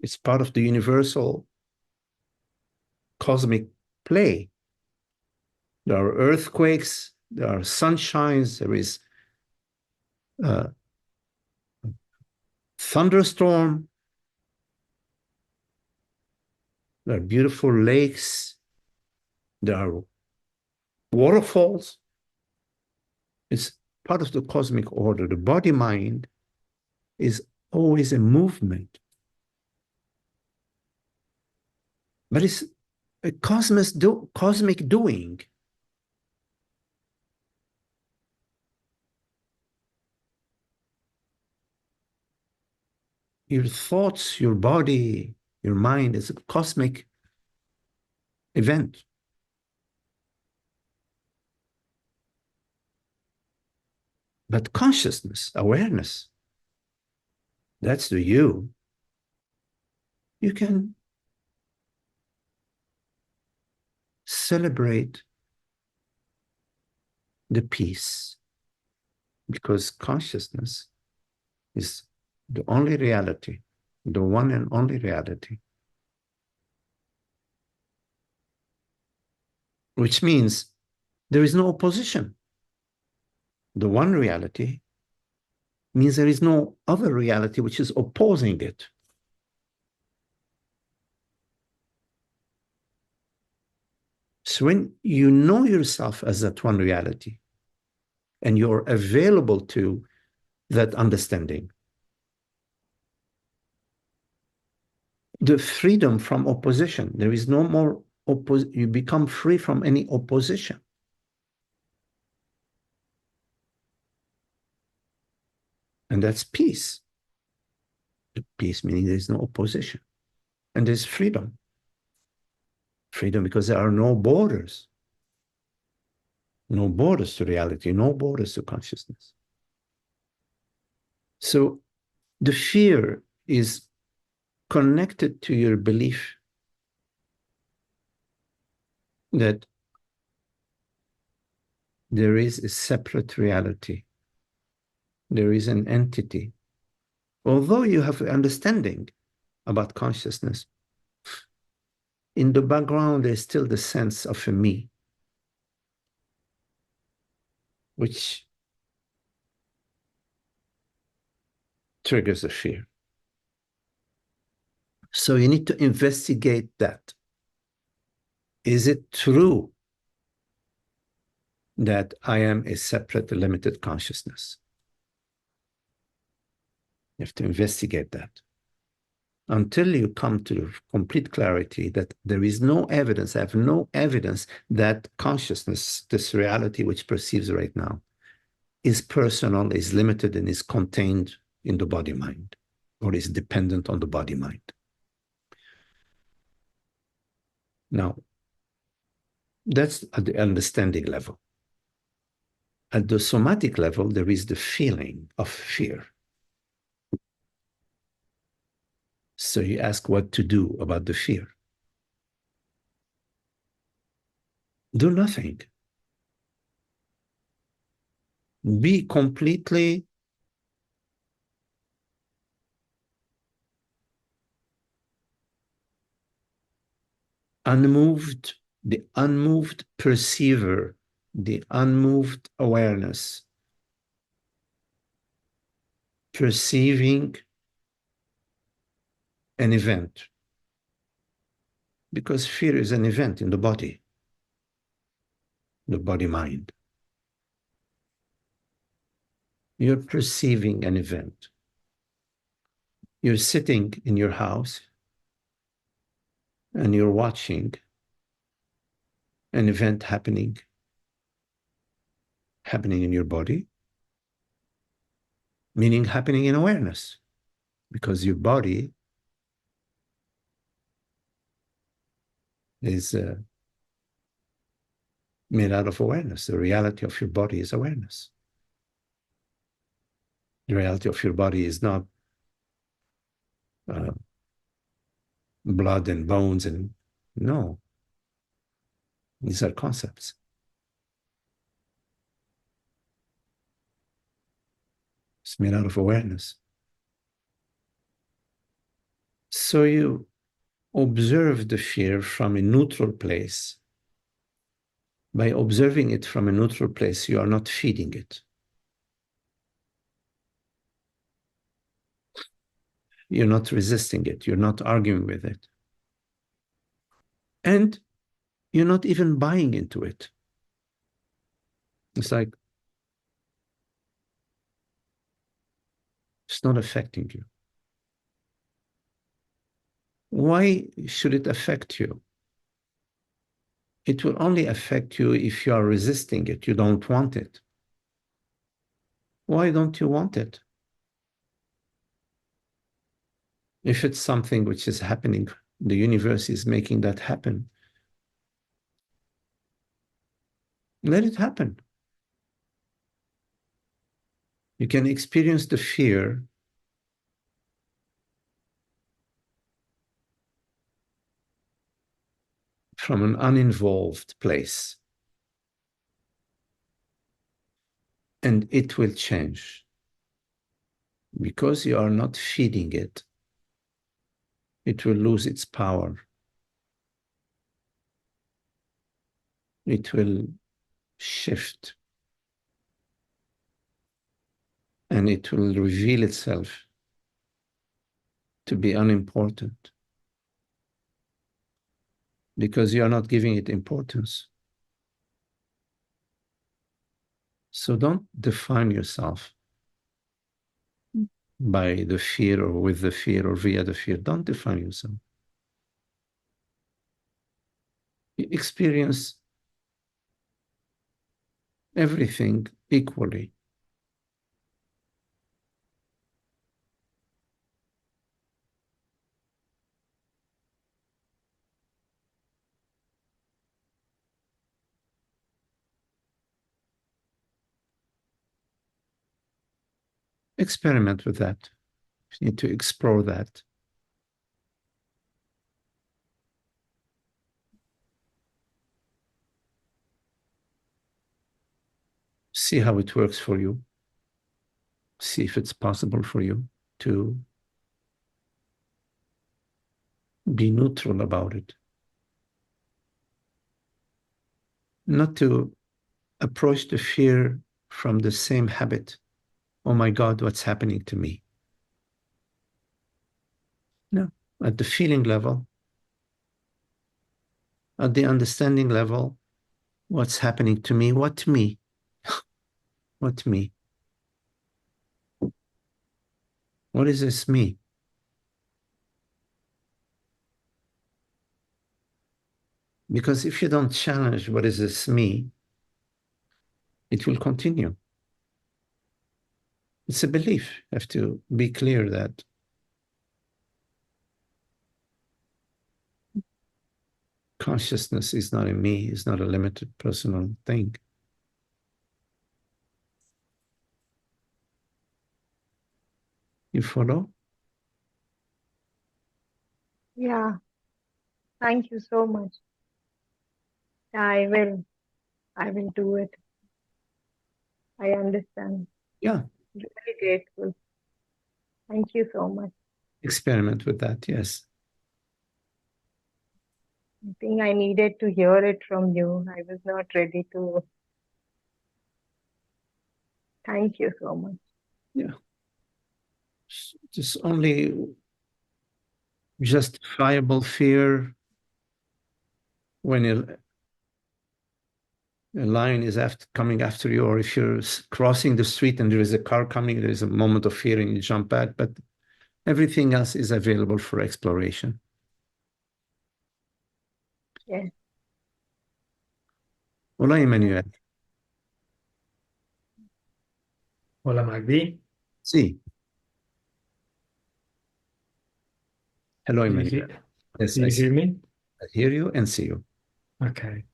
It's part of the universal cosmic play. There are earthquakes, there are sunshines, there is thunderstorm, there are beautiful lakes, there are waterfalls. It's part of the cosmic order. The body-mind is always a movement. But it's a cosmic doing. Your thoughts, your body, your mind is a cosmic event. But consciousness, awareness, that's the you. You can celebrate the peace, because consciousness is the only reality, the one and only reality. Which means there is no opposition. The one reality means there is no other reality which is opposing it. So when you know yourself as that one reality and you're available to that understanding, the freedom from opposition, there is no more you become free from any opposition. And that's peace. The peace meaning there's no opposition. And there's freedom. Freedom because there are no borders. No borders to reality, no borders to consciousness. So the fear is connected to your belief that there is a separate reality. There is an entity. Although you have understanding about consciousness, in the background, there's still the sense of a me, which triggers a fear. So you need to investigate that. Is it true that I am a separate, limited consciousness? You have to investigate that. Until you come to complete clarity that there is no evidence, I have no evidence that consciousness, this reality which perceives right now, is personal, is limited, and is contained in the body-mind, or is dependent on the body-mind. Now, that's at the understanding level. At the somatic level, there is the feeling of fear. So you ask what to do about the fear. Do nothing. Be completely unmoved, the unmoved perceiver, the unmoved awareness, perceiving an event. Because fear is an event in the body mind. You're perceiving an event. You're sitting in your house and you're watching an event happening in your body, meaning happening in awareness, because your body is made out of awareness. The reality of your body is awareness. The reality of your body is not blood and bones and no. These are concepts. It's made out of awareness. So you observe the fear from a neutral place. By observing it from a neutral place, you are not feeding it. You're not resisting it. You're not arguing with it. And you're not even buying into it. It's like, it's not affecting you. Why should it affect you? It will only affect you if you are resisting it. You don't want it. Why don't you want it? If it's something which is happening, the universe is making that happen. Let it happen. You can experience the fear from an uninvolved place. and it will change. Because you are not feeding it, it will lose its power. It will shift. And it will reveal itself to be unimportant. Because you are not giving it importance. So don't define yourself by the fear or with the fear or via the fear. Don't define yourself. Experience everything equally. Experiment with that. You need to explore that. See how it works for you. See if it's possible for you to be neutral about it. Not to approach the fear from the same habit. Oh my God, what's happening to me? No, at the feeling level, at the understanding level, what's happening to me? What me? What me? What is this me? Because if you don't challenge what is this me, it will continue. It's a belief. You have to be clear that consciousness is not a me, it's not a limited personal thing. You follow? Yeah. Thank you so much. I will do it. I understand. Yeah. Really grateful. Thank you so much. Experiment with that, yes. I think I needed to hear it from you. I was not ready to. Thank you so much. Yeah. Just only justifiable fear when a lion is coming after you, or if you're crossing the street and there is a car coming, there is a moment of fear and you jump back, but everything else is available for exploration. Yes. Hola, Emmanuel. Hola, Magdi. Sí. Hello, Do you Emmanuel. hear, Yes, do you hear me? I hear you and see you. Okay.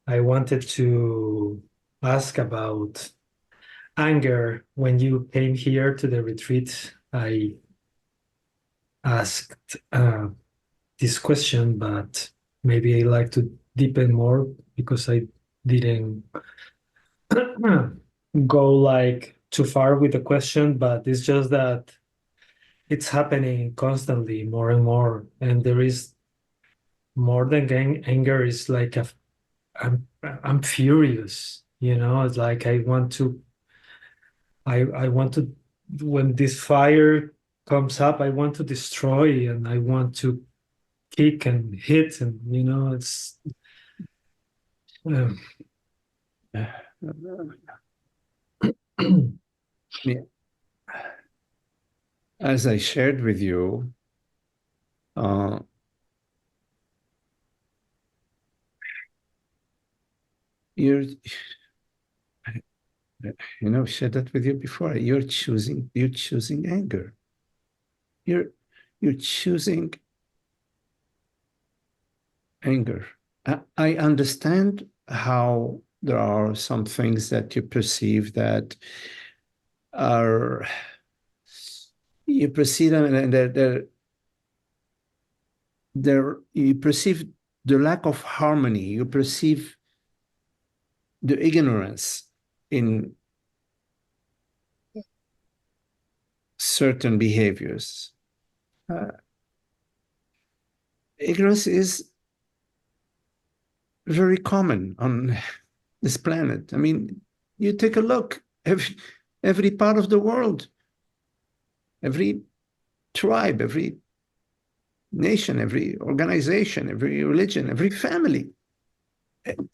I wanted to ask about anger. When you came here to the retreat, I asked this question, but maybe I like to deepen more because I didn't go like too far with the question, but it's just that it's happening constantly more and more, and there is more than anger. Is like I'm furious, you know. It's like I want to, when this fire comes up, I want to destroy and I want to kick and hit, and you know, it's As I shared with you, you're, shared that with you before. You're choosing anger. You're choosing anger. I understand how there are some things that you perceive that are, you perceive them and you perceive the lack of harmony, you perceive the ignorance in certain behaviors. Ignorance is very common on this planet. I mean, you take a look, every part of the world, every tribe, every nation, every organization, every religion, every family,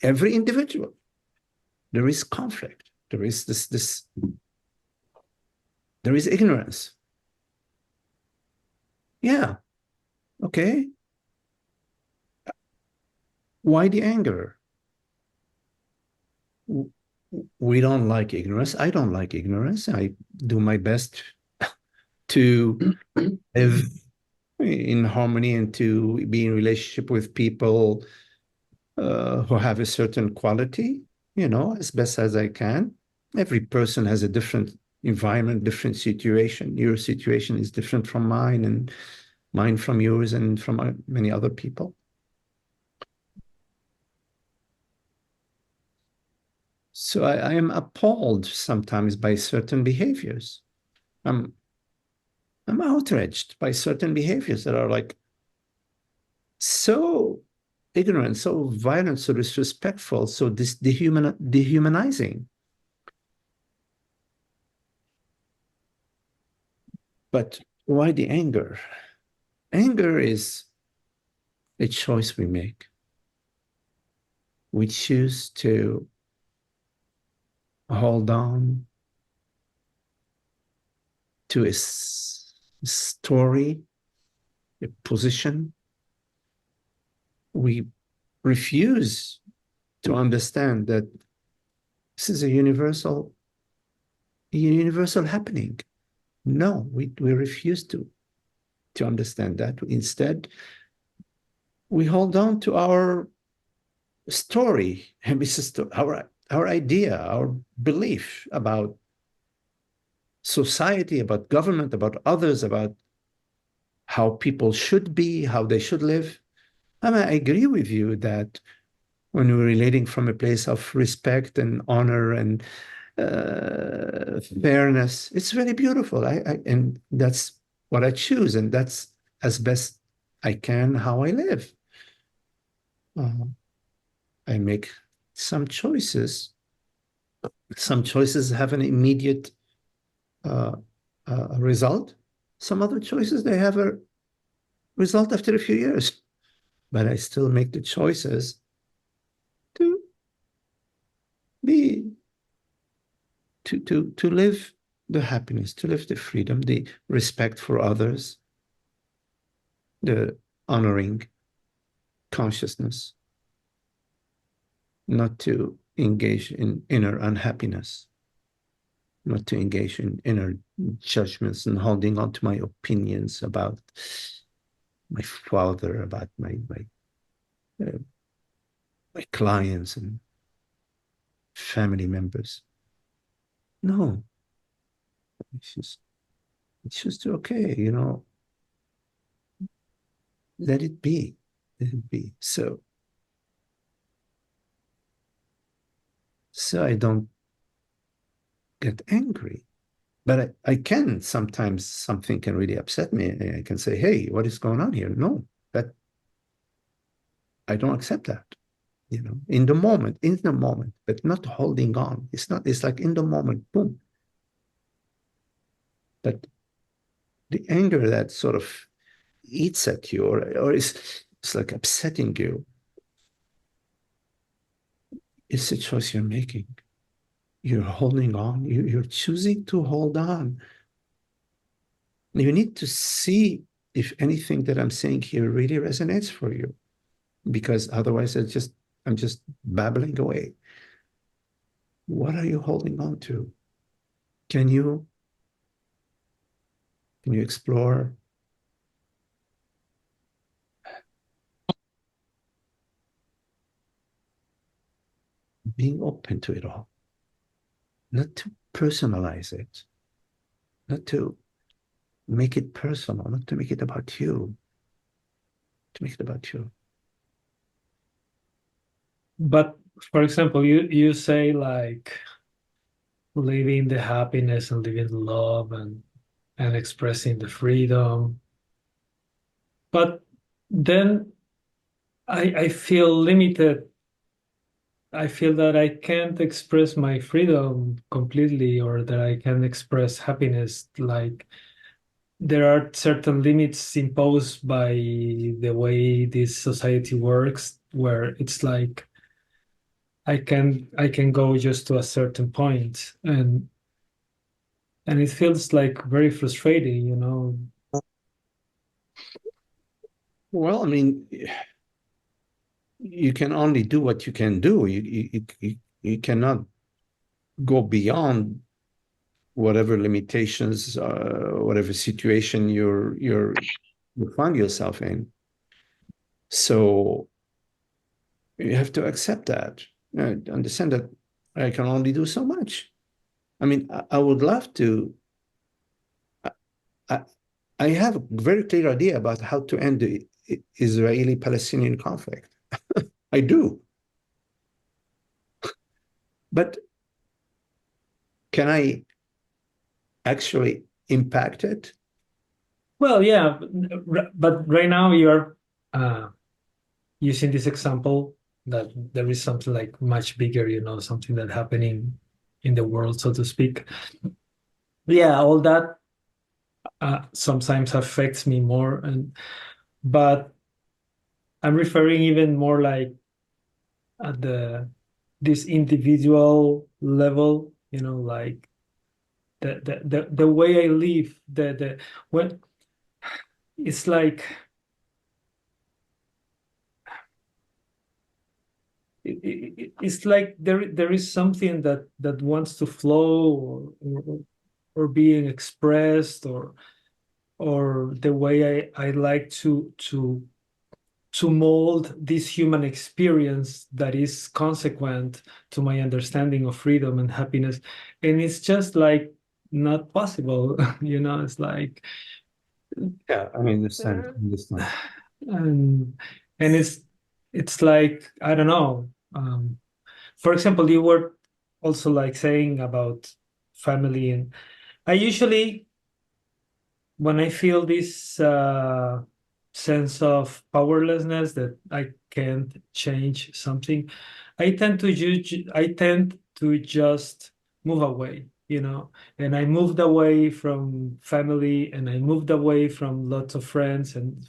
every individual, there is conflict. There is there is ignorance. Yeah. Okay. Why the anger? We don't like ignorance. I don't like ignorance. I do my best to live in harmony and to be in relationship with people who have a certain quality, as best as I can. Every person has a different environment, different situation. Your situation is different from mine, and mine from yours, and from many other people. So I am appalled sometimes by certain behaviors. I'm outraged by certain behaviors that are like so ignorant, so violent, so disrespectful, so dehumanizing. But why the anger? Anger is a choice we make. We choose to hold on to a story, a position. We refuse to understand that this is a universal happening. No, we refuse to understand that. Instead, we hold on to our story, and our idea, our belief about society, about government, about others, about how people should be, how they should live. I mean, I agree with you that when we're relating from a place of respect and honor and fairness, it's very beautiful. And that's what I choose, and that's as best I can how I live. I make some choices. Some choices have an immediate result. Some other choices, they have a result after a few years. But I still make the choices to live the happiness, to live the freedom, the respect for others, the honoring consciousness, not to engage in inner unhappiness, not to engage in inner judgments and holding on to my opinions about my father, about my clients and family members. No, it's just okay, let it be. Let it be. So I don't get angry. But I can sometimes, something can really upset me. I can say, hey, what is going on here? No, I don't accept that. In the moment, but not holding on. It's like in the moment, boom. But the anger that sort of eats at you, or it's like upsetting you, it's a choice you're making. You're holding on. You're choosing to hold on. You need to see if anything that I'm saying here really resonates for you, because otherwise I'm just babbling away. What are you holding on to? Can you explore being open to it all? Not to personalize it, not to make it personal, not to make it about you, to make it about you. But for example, you say like living the happiness and living the love and expressing the freedom. But then I feel limited. I feel that I can't express my freedom completely, or that I can express happiness. Like there are certain limits imposed by the way this society works, where it's like I can go just to a certain point, and it feels like very frustrating, you know. Well, I mean, you can only do what you can do. You cannot go beyond whatever limitations, whatever situation you find yourself in. So you have to accept that. Understand that I can only do so much. I mean, I would love to. I, I have a very clear idea about how to end the Israeli-Palestinian conflict. I do. But can I actually impact it? Well, yeah, but right now you're using this example that there is something like much bigger, you know, something that happening in the world, so to speak. Yeah, all that sometimes affects me more, but I'm referring even more like at this individual level, you know, like the way I live, the when it's like it's like there is something that wants to flow, or being expressed, or the way I like to mold this human experience that is consequent to my understanding of freedom and happiness, and it's just like not possible. You know, it's like Yeah, I understand. Understand. and and it's like I don't know. For example, you were also like saying about family, and I usually, when I feel this sense of powerlessness that I can't change something, I tend to just move away, you know. And I moved away from family, and I moved away from lots of friends, and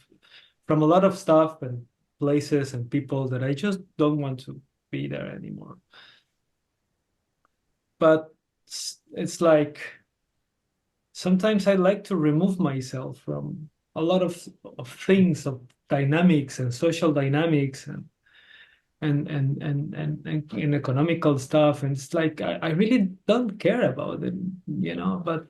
from a lot of stuff and places and people that I just don't want to be there anymore. But it's like sometimes I like to remove myself from a lot of things, of dynamics and social dynamics, and economical stuff. And it's like I really don't care about it, you know, but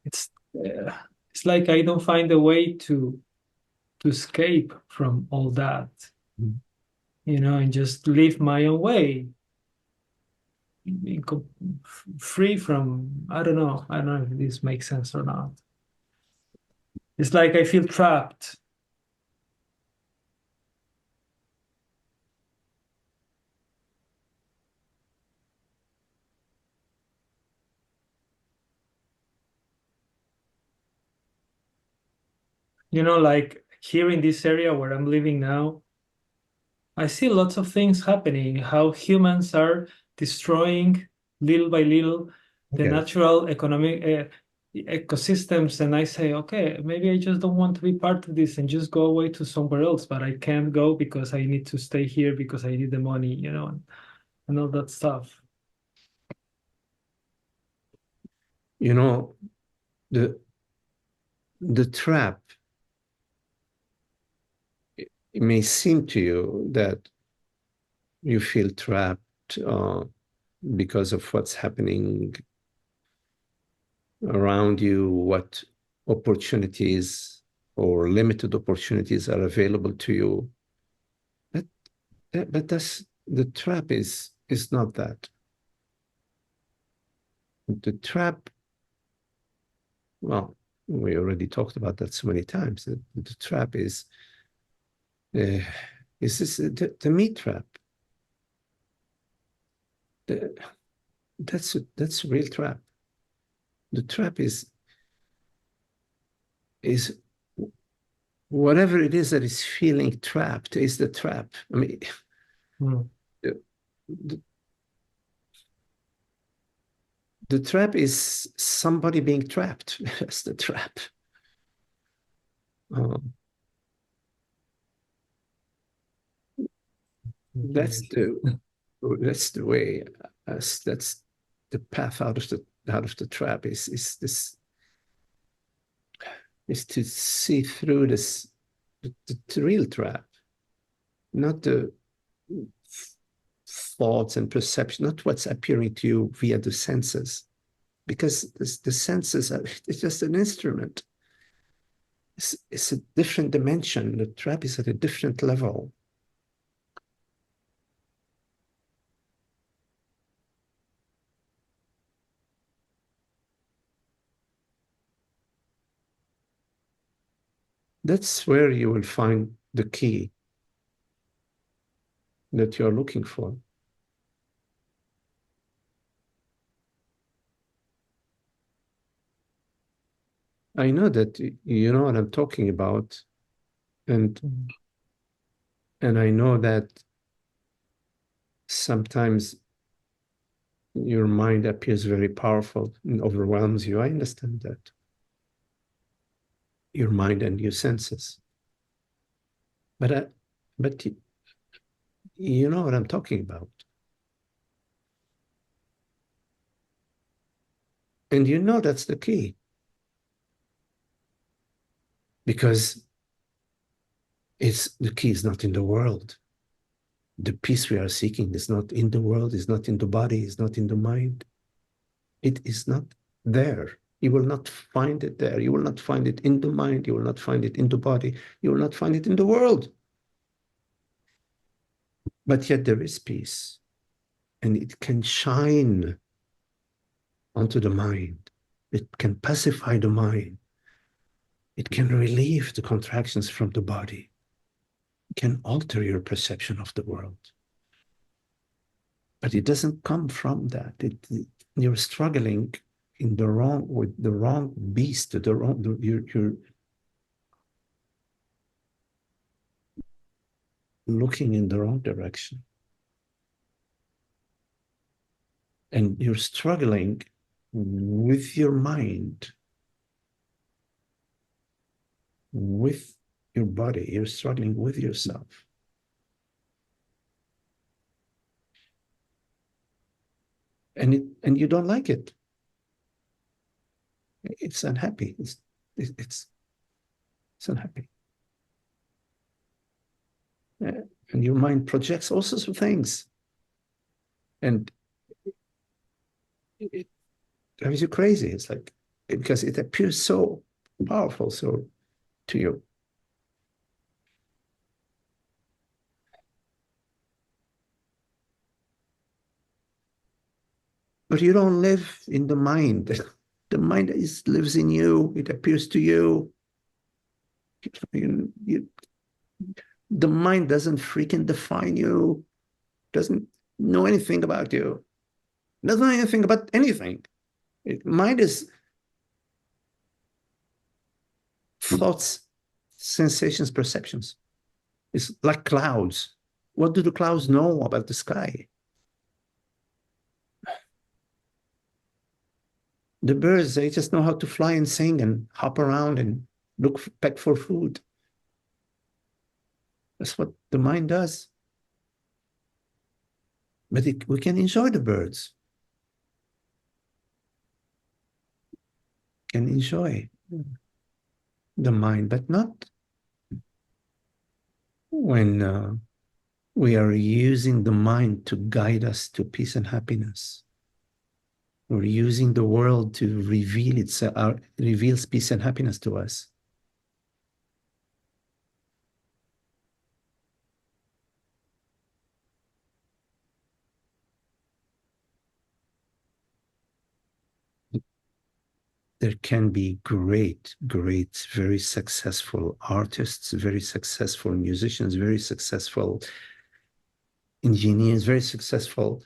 it's uh, it's like I don't find a way to escape from all that, Mhm. you know, and just live my own way, free from, I don't know if this makes sense or not. It's like I feel trapped. You know, like here in this area where I'm living now, I see lots of things happening, how humans are destroying little by little the Okay. natural economic ecosystems. And I say, okay, maybe I just don't want to be part of this and just go away to somewhere else, but I can't go because I need to stay here because I need the money, you know, and all that stuff. You know, the trap, it may seem to you that you feel trapped because of what's happening around you, what opportunities or limited opportunities are available to you. But that's the trap is not that. The trap, well, we already talked about that so many times. The trap uh, This is the meat trap. That's a real trap. The trap is whatever it is that is feeling trapped is the trap. I mean, the trap is somebody being trapped. That's the trap. That's the way. That's the path out of the trap. Is to see through this the real trap, not the thoughts and perception, not what's appearing to you via the senses, because the senses it's just an instrument. It's a different dimension. The trap is at a different level. That's where you will find the key that you're looking for. I know that you know what I'm talking about, and I know that sometimes your mind appears very powerful and overwhelms you. I understand that. Your mind and your senses. But you know what I'm talking about. And you know that's the key. Because the key is not in the world. The peace we are seeking is not in the world, is not in the body, is not in the mind. It is not there. You will not find it there. You will not find it in the mind. You will not find it in the body. You will not find it in the world. But yet there is peace. And it can shine onto the mind. It can pacify the mind. It can relieve the contractions from the body. It can alter your perception of the world. But it doesn't come from that. You're struggling with the wrong beast, you're looking in the wrong direction. And you're struggling with your mind, with your body. You're struggling with yourself. And you don't like it. It's unhappy. It's unhappy. And your mind projects all sorts of things. And it drives you crazy. It's like, because it appears so powerful to you. But you don't live in the mind. The mind lives in you. It appears to you. The mind doesn't freaking define you. Doesn't know anything about you. Doesn't know anything about anything. Mind is thoughts, sensations, perceptions. It's like clouds. What do the clouds know about the sky? The birds, they just know how to fly and sing and hop around and peck for food. That's what the mind does. But we can enjoy the birds. Can enjoy the mind, but not when we are using the mind to guide us to peace and happiness. We're using the world to reveal reveals peace and happiness to us. there can be great, very successful artists, very successful musicians, very successful engineers, very successful.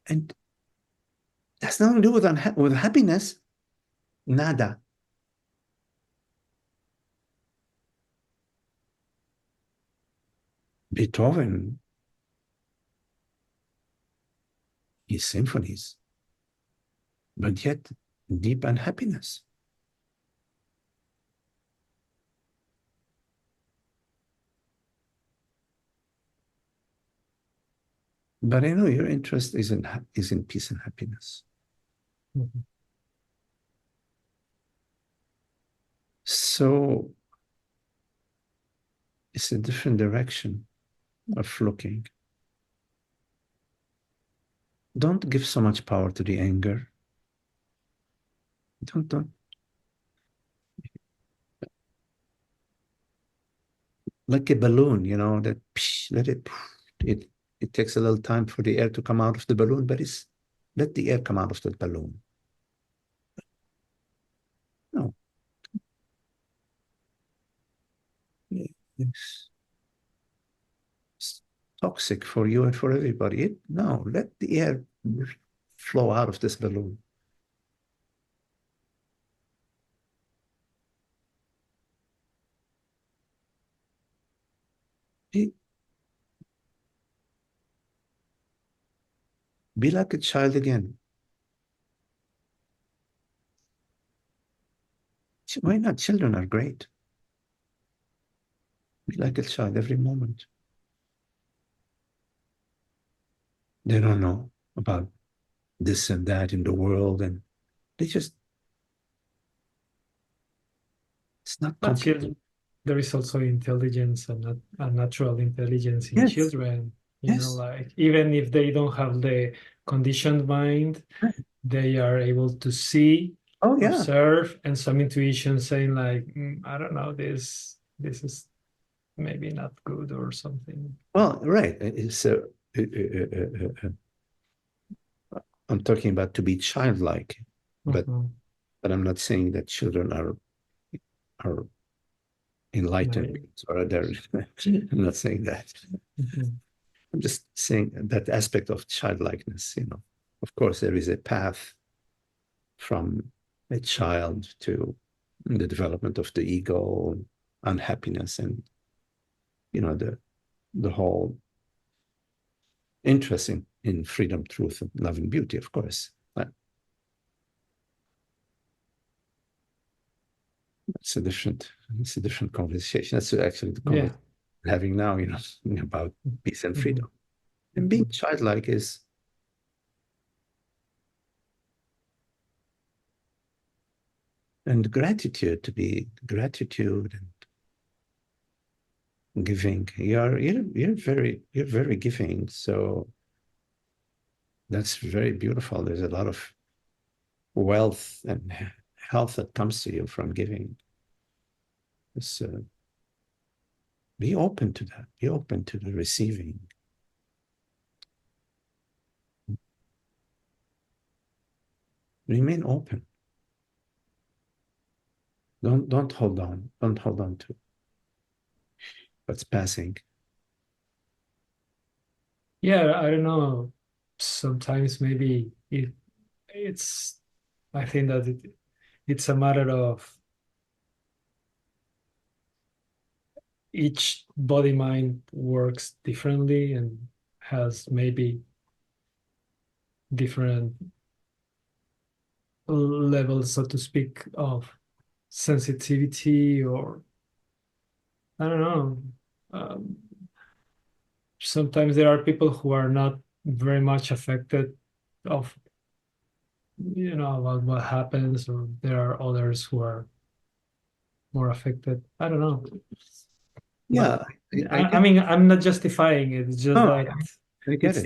And that's nothing to do with happiness. Nada. Beethoven, his symphonies, but yet deep unhappiness. But I know your interest is in peace and happiness. Mhm. So it's a different direction of looking. Don't give so much power to the anger. Don't. Like a balloon, that let it takes a little time for the air to come out of the balloon, but let the air come out of the balloon. No. It's toxic for you and for everybody. No, let the air flow out of this balloon. Be like a child again. Why not? Children are great. Be like a child every moment. They don't know about this and that in the world, and it's not But complicated. there is also intelligence and a natural intelligence in Yes. children. Yes. Like even if they don't have the conditioned mind, they are able to see, observe, and some intuition saying like, I don't know, this is maybe not good or something. Well, right. So I'm talking about to be childlike, but I'm not saying that children are enlightened beings or they're. I'm not saying that. I'm just saying that aspect of childlikeness. Of course, there is a path from a child to the development of the ego, unhappiness, and the whole interest in freedom, truth, and love and beauty, of course. But it's a different conversation. That's actually the conversation we're having now, about peace and freedom. And being childlike is and gratitude, to be gratitude and giving. You're very giving. So that's very beautiful. There's a lot of wealth and health that comes to you from giving. So be open to that. Be open to the receiving. Remain open. Don't hold on. Don't hold on to what's passing. Yeah, I don't know. Sometimes maybe it's I think that it's a matter of each body mind works differently and has maybe different levels, so to speak, of sensitivity, or I don't know. Sometimes there are people who are not very much affected of about what happens, or there are others who are more affected. I don't know. Yeah, I mean, I'm not justifying it. It's just that I get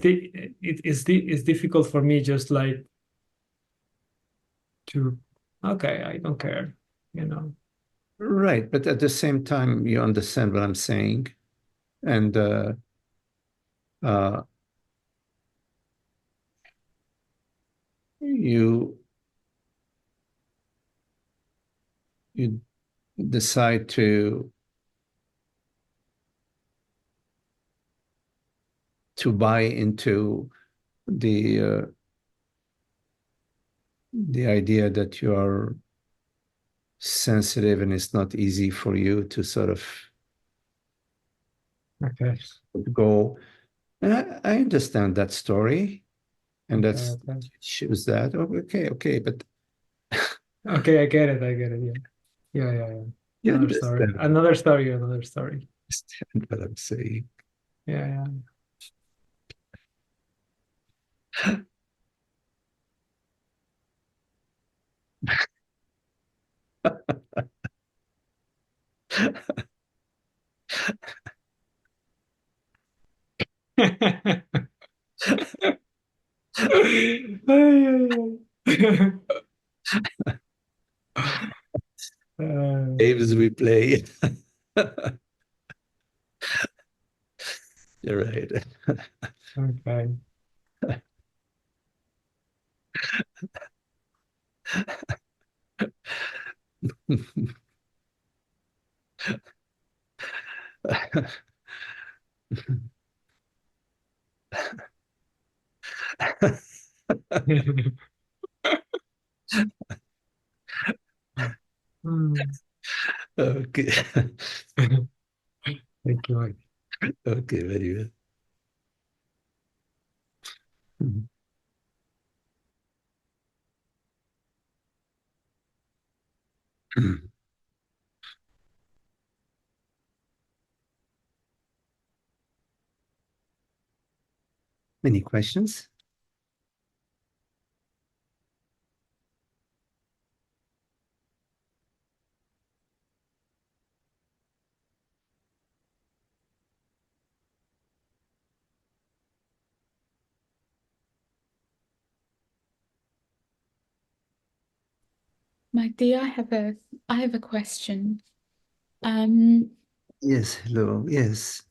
it's difficult for me just like to, okay, I don't care, Right, but at the same time, you understand what I'm saying, and you you decide to buy into the idea that you are sensitive and it's not easy for you to sort of Okay. go. And I understand that story, and Okay, that's okay. shows that. Oh, okay, but Okay, I get it. Yeah. Yeah. you Another story. understand Another story. what I'm saying. Yeah. Ay, ay, ay. Games we play. You're right. Okay. Hmm. Okay. Thank you, Mike. Okay, very well. Any questions? Magdi, I have a question. Yes, hello. Yes.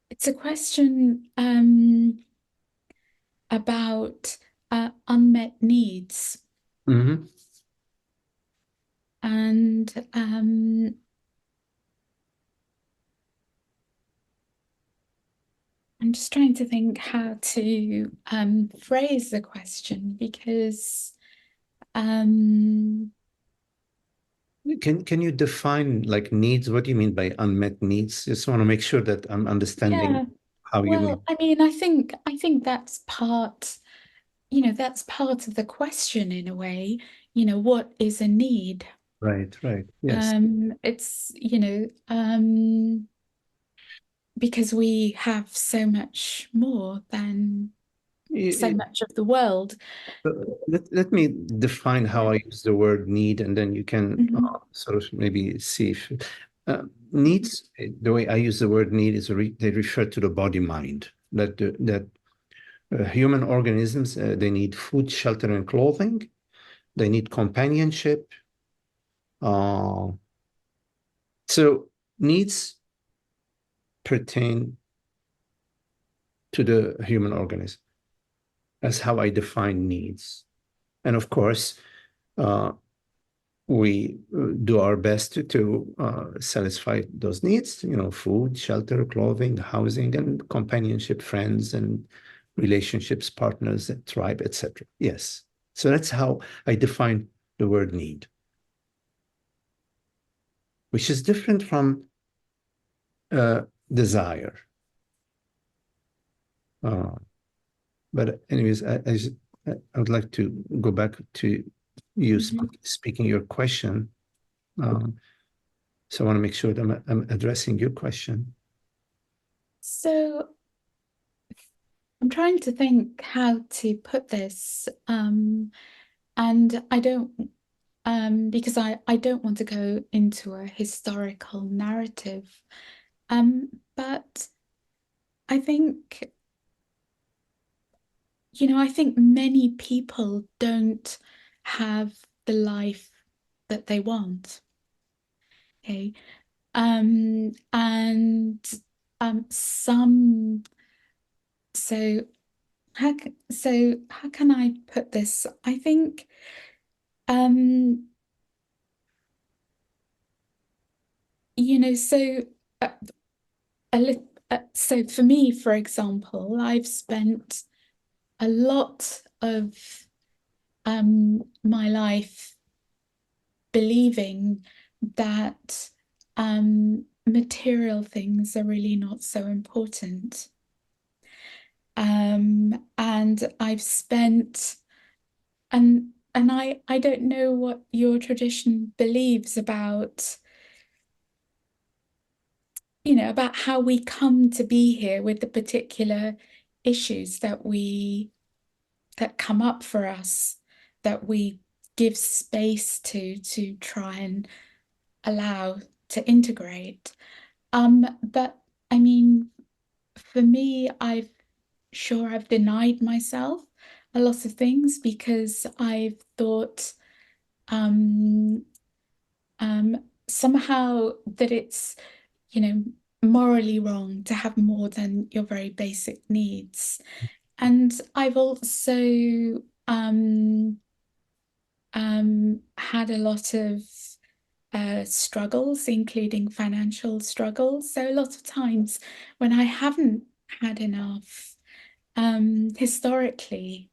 It's a question about unmet needs. Mm-hmm. And I'm just trying to think how to phrase the question because Can you define like needs? What do you mean by unmet needs? Just want to make sure that I'm understanding yeah, how you mean. well, I mean, I think that's part, that's part of the question in a way. What is a need? Right. Yes. It's, because we have so much more than so much of the world. Let me define how I use the word need, and then you can Mhm. sort of maybe see if needs. The way I use the word need is they refer to the body mind. That human organisms they need food, shelter, and clothing. They need companionship. Uh, so needs pertain to the human organism. That's how I define needs. And of course, we do our best to satisfy those needs, food, shelter, clothing, housing, and companionship, friends, and relationships, partners, tribe, etc. Yes. So that's how I define the word need, which is different from desire. But anyways, I would like to go back to you speaking your question. So I want to make sure that I'm addressing your question. So I'm trying to think how to put this, and I don't, because I don't want to go into a historical narrative, but I think, I think many people don't have the life that they want. Okay. And some, so how can I put this? I think You know, so so for me, for example, I've spent a lot of my life believing that material things are really not so important. And I've spent, and I don't know what your tradition believes about, you know, about how we come to be here with the particular issues that come up for us, that we give space to try and allow to integrate. But I mean, for me, I've denied myself a lot of things because I've thought somehow that it's, you know, morally wrong to have more than your very basic needs. And I've also had a lot of struggles, including financial struggles. So a lot of times when I haven't had enough, historically,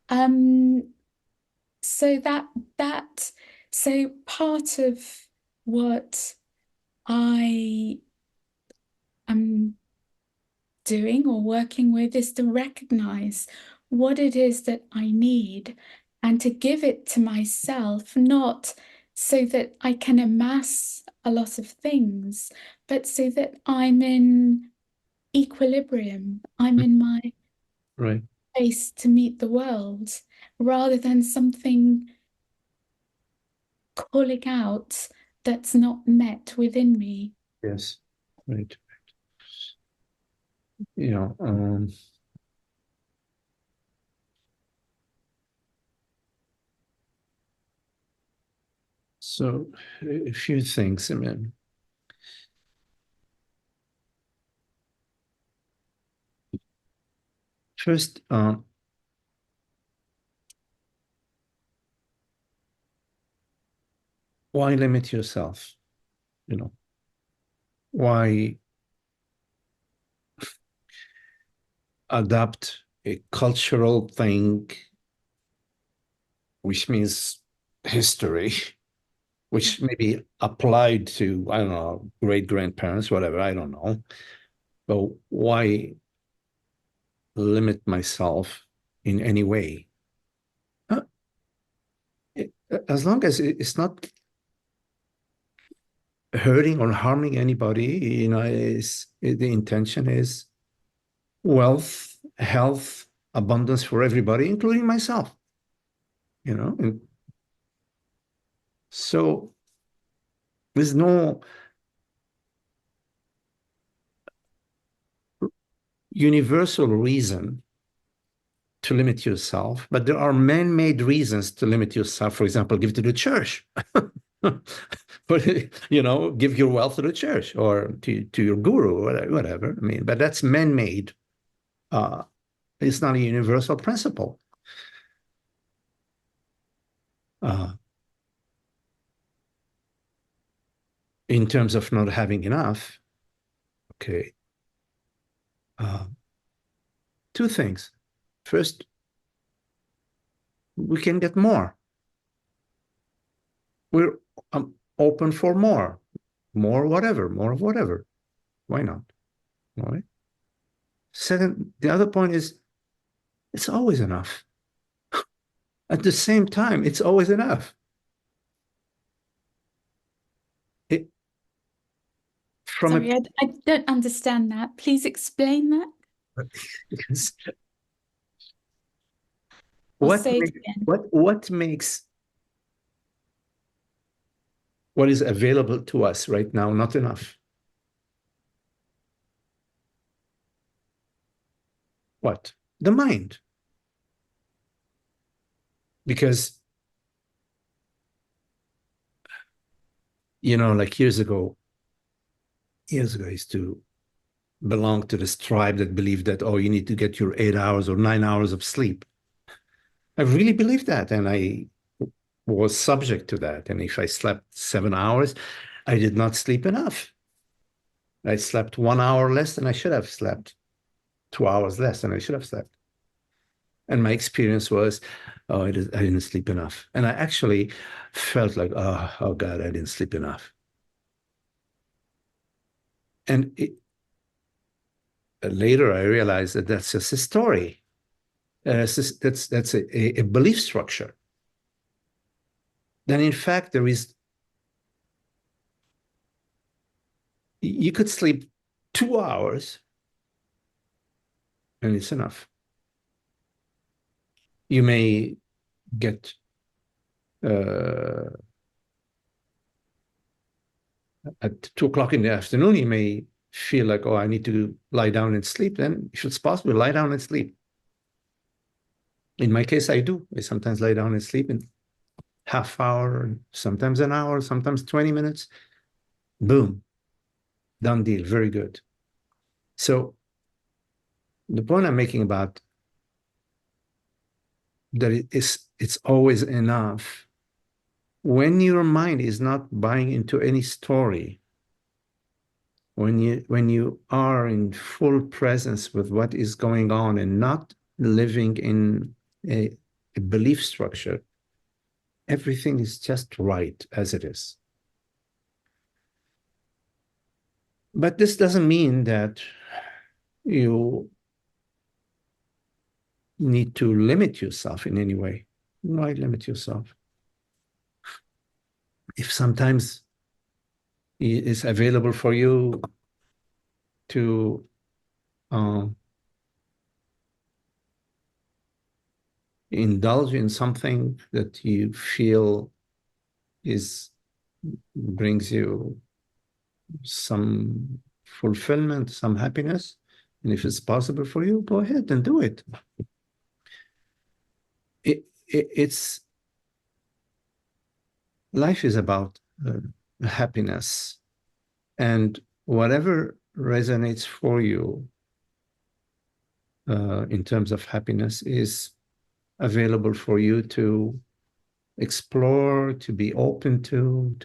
so so part of what I am doing or working with is to recognize what it is that I need and to give it to myself, not so that I can amass a lot of things, but so that I'm in equilibrium. I'm in my Right. space to meet the world rather than something calling out that's not met within me. Yes. Right. You know, so a few things. I mean, first, why limit yourself? You know, why adopt a cultural thing, which means history, which may be applied to, I don't know, great grandparents, whatever, I don't know. But why limit myself in any way? As long as it's not hurting or harming anybody, you know, the intention is wealth, health, abundance for everybody, including myself, you know. And so there's no universal reason to limit yourself, but there are man-made reasons to limit yourself. For example, give to the church. But, you know, give your wealth to the church or to your guru or whatever. I mean, but that's man-made. It's not a universal principle. In terms of not having enough, okay. Two things. First, we can get more. We're open for more whatever, more of whatever. Why not? All right. Second, the other point is it's always enough. At the same time, it's always enough. Sorry, I don't understand that. Please explain that. What makes what is available to us right now not enough? What? The mind. Because, you know, like years ago, I used to belong to this tribe that believed that, oh, you need to get your 8 hours or 9 hours of sleep. I really believed that. And I was subject to that. And if I slept 7 hours, I did not sleep enough. I slept 1 hour less than I should have slept, 2 hours less than I should have slept. And my experience was, oh, I didn't sleep enough. And I actually felt like, oh God, I didn't sleep enough. And later I realized that that's just a story. That's a belief structure. Then in fact, you could sleep 2 hours and it's enough. You may get at 2 o'clock in the afternoon, you may feel like, oh, I need to lie down and sleep. Then if it's possible, lie down and sleep. In my case, I do. I sometimes lie down and sleep in half hour, sometimes an hour, sometimes 20 minutes. Boom, done deal, very good. So the point I'm making about that it's always enough. When your mind is not buying into any story, when you are in full presence with what is going on and not living in a belief structure, everything is just right as it is. But this doesn't mean that you need to limit yourself in any way. Why limit yourself? If sometimes it's available for you to indulge in something that you feel brings you some fulfillment, some happiness, and if it's possible for you, go ahead and do it. It's life is about happiness, and whatever resonates for you in terms of happiness is available for you to explore, to be open to.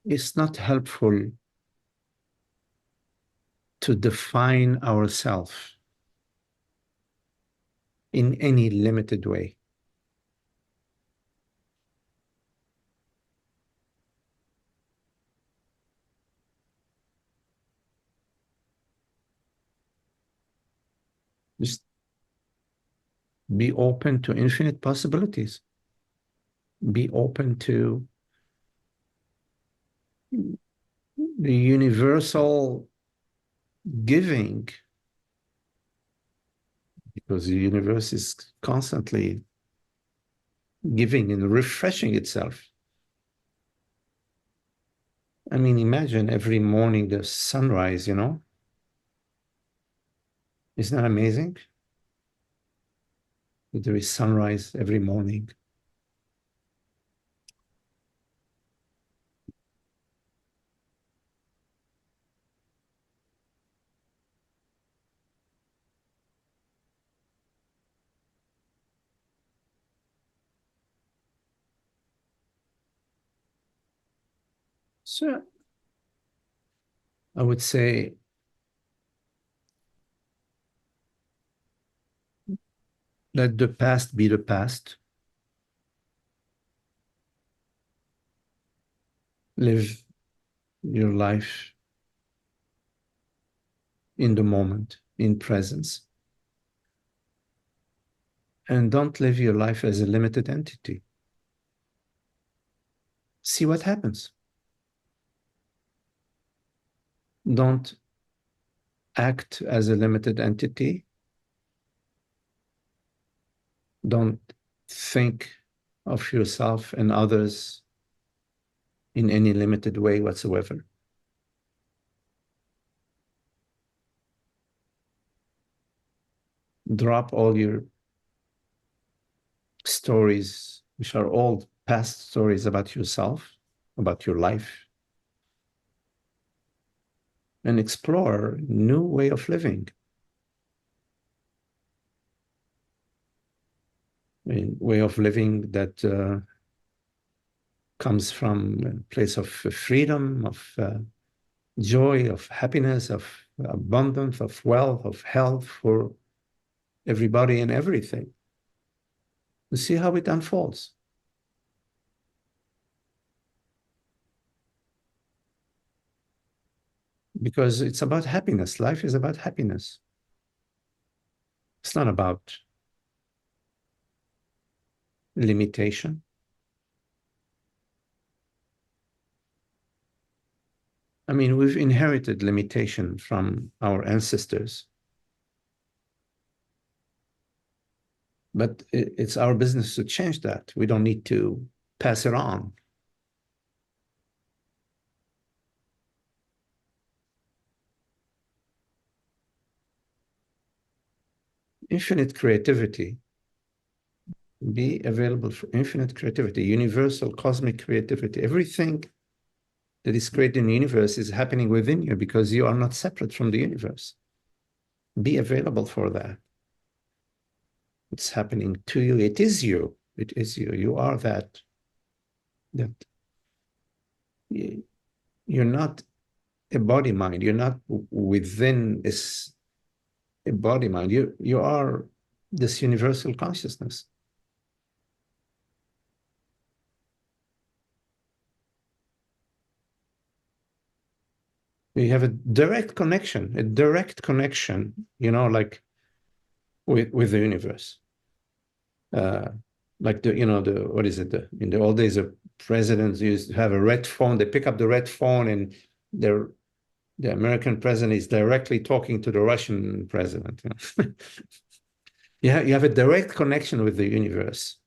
It's not helpful to define ourselves in any limited way. Just be open to infinite possibilities. Be open to the universal giving, because the universe is constantly giving and refreshing itself. I mean, imagine every morning the sunrise, you know? Isn't that amazing? That there is sunrise every morning. So I would say let the past be the past. Live your life in the moment, in presence. And don't live your life as a limited entity. See what happens. Don't act as a limited entity. Don't think of yourself and others in any limited way whatsoever. drop all your stories, which are all past stories about yourself, about your life, and explore new way of living. A way of living that comes from a place of freedom, of joy, of happiness, of abundance, of wealth, of health for everybody and everything. And see how it unfolds. Because it's about happiness. Life is about happiness. It's not about limitation. I mean, we've inherited limitation from our ancestors. But it's our business to change that. We don't need to pass it on. Infinite creativity. Be available for infinite creativity, universal cosmic creativity. Everything that is created in the universe is happening within you because you are not separate from the universe. Be available for that. It's happening to you. It is you. It is you. You are that. You're not a body mind. You're not within this a body mind. You are this universal consciousness. We have a direct connection, like with the universe. Like what is it? In the old days, the presidents used to have a red phone. They pick up the red phone, and the American president is directly talking to the Russian president. You have a direct connection with the universe.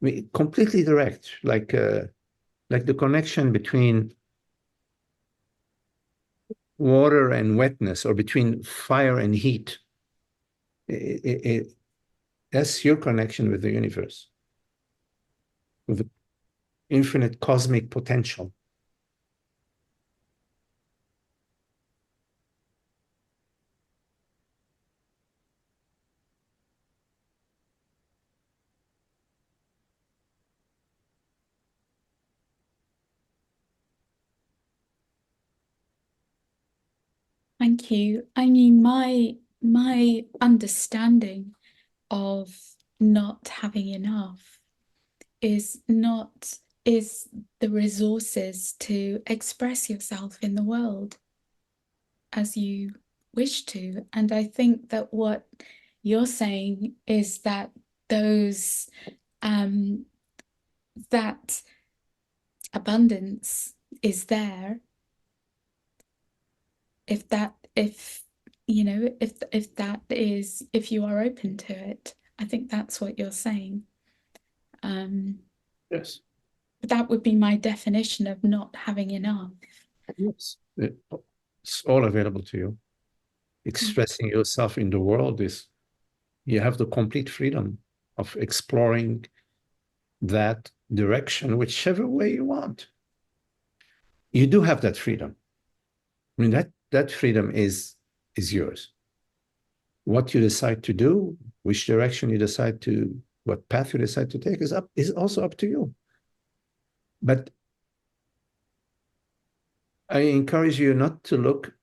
I mean, completely direct, like the connection between water and wetness, or between fire and heat. That's your connection with the universe, with infinite cosmic potential. Thank you. I mean, my understanding of not having enough is the resources to express yourself in the world as you wish to. And I think that what you're saying is that those that abundance is there if you are open to it. I think that's what you're saying. Yes. That would be my definition of not having enough. Yes. It's all available to you. Expressing yourself in the world you have the complete freedom of exploring that direction, whichever way you want. You do have that freedom. I mean, that freedom is yours. What you decide to do, which direction you decide to, what path you decide to take is also up to you. But I encourage you not to look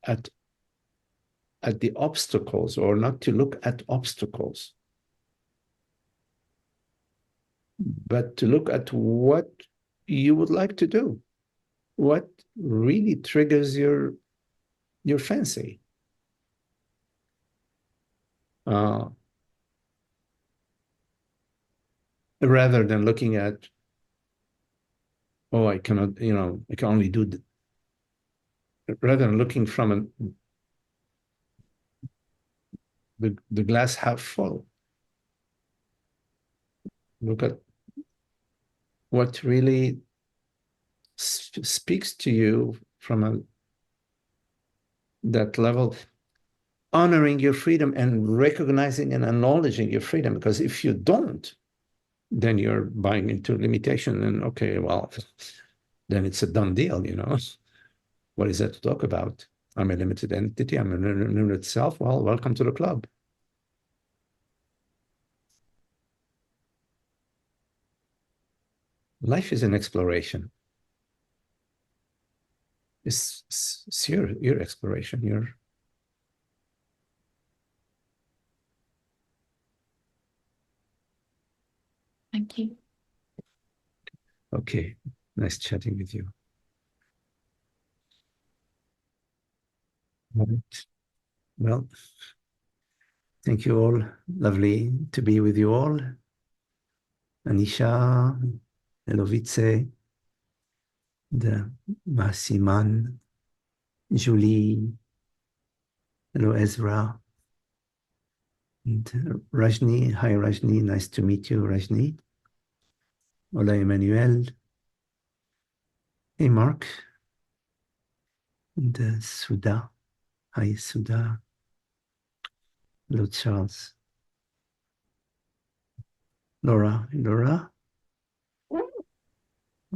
at the obstacles, or not to look at obstacles, but to look at what you would like to do, what really triggers your fancy. Rather than looking at, oh, I cannot, I can only do rather than looking from the glass half full. Look at what really speaks to you from that level, honoring your freedom and recognizing and acknowledging your freedom. Because if you don't, then you're buying into limitation, and okay, well, then it's a done deal, you know. What is that to talk about? I'm a limited entity, I'm a limited self. Well, welcome to the club. Life is an exploration. It's your exploration, your Thank you. okay. Nice chatting with you. All right. Well, thank you all. Lovely to be with you all. Anisha, Elovice, the Masiman, Julie, hello Ezra, and Rajni. Hi Rajni, nice to meet you, Rajni. Hola Emmanuel. Hey Mark. And Sudha. Hi Sudha. Hello Charles. Laura.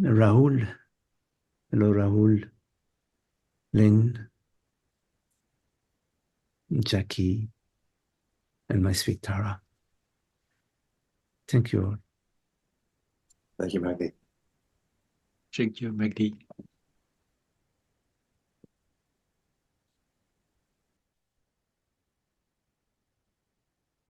Rahul. Hello Rahul. Lynn. Jackie. And my sweet Tara. Thank you all. Thank you, Magdi. Thank you, Magdi.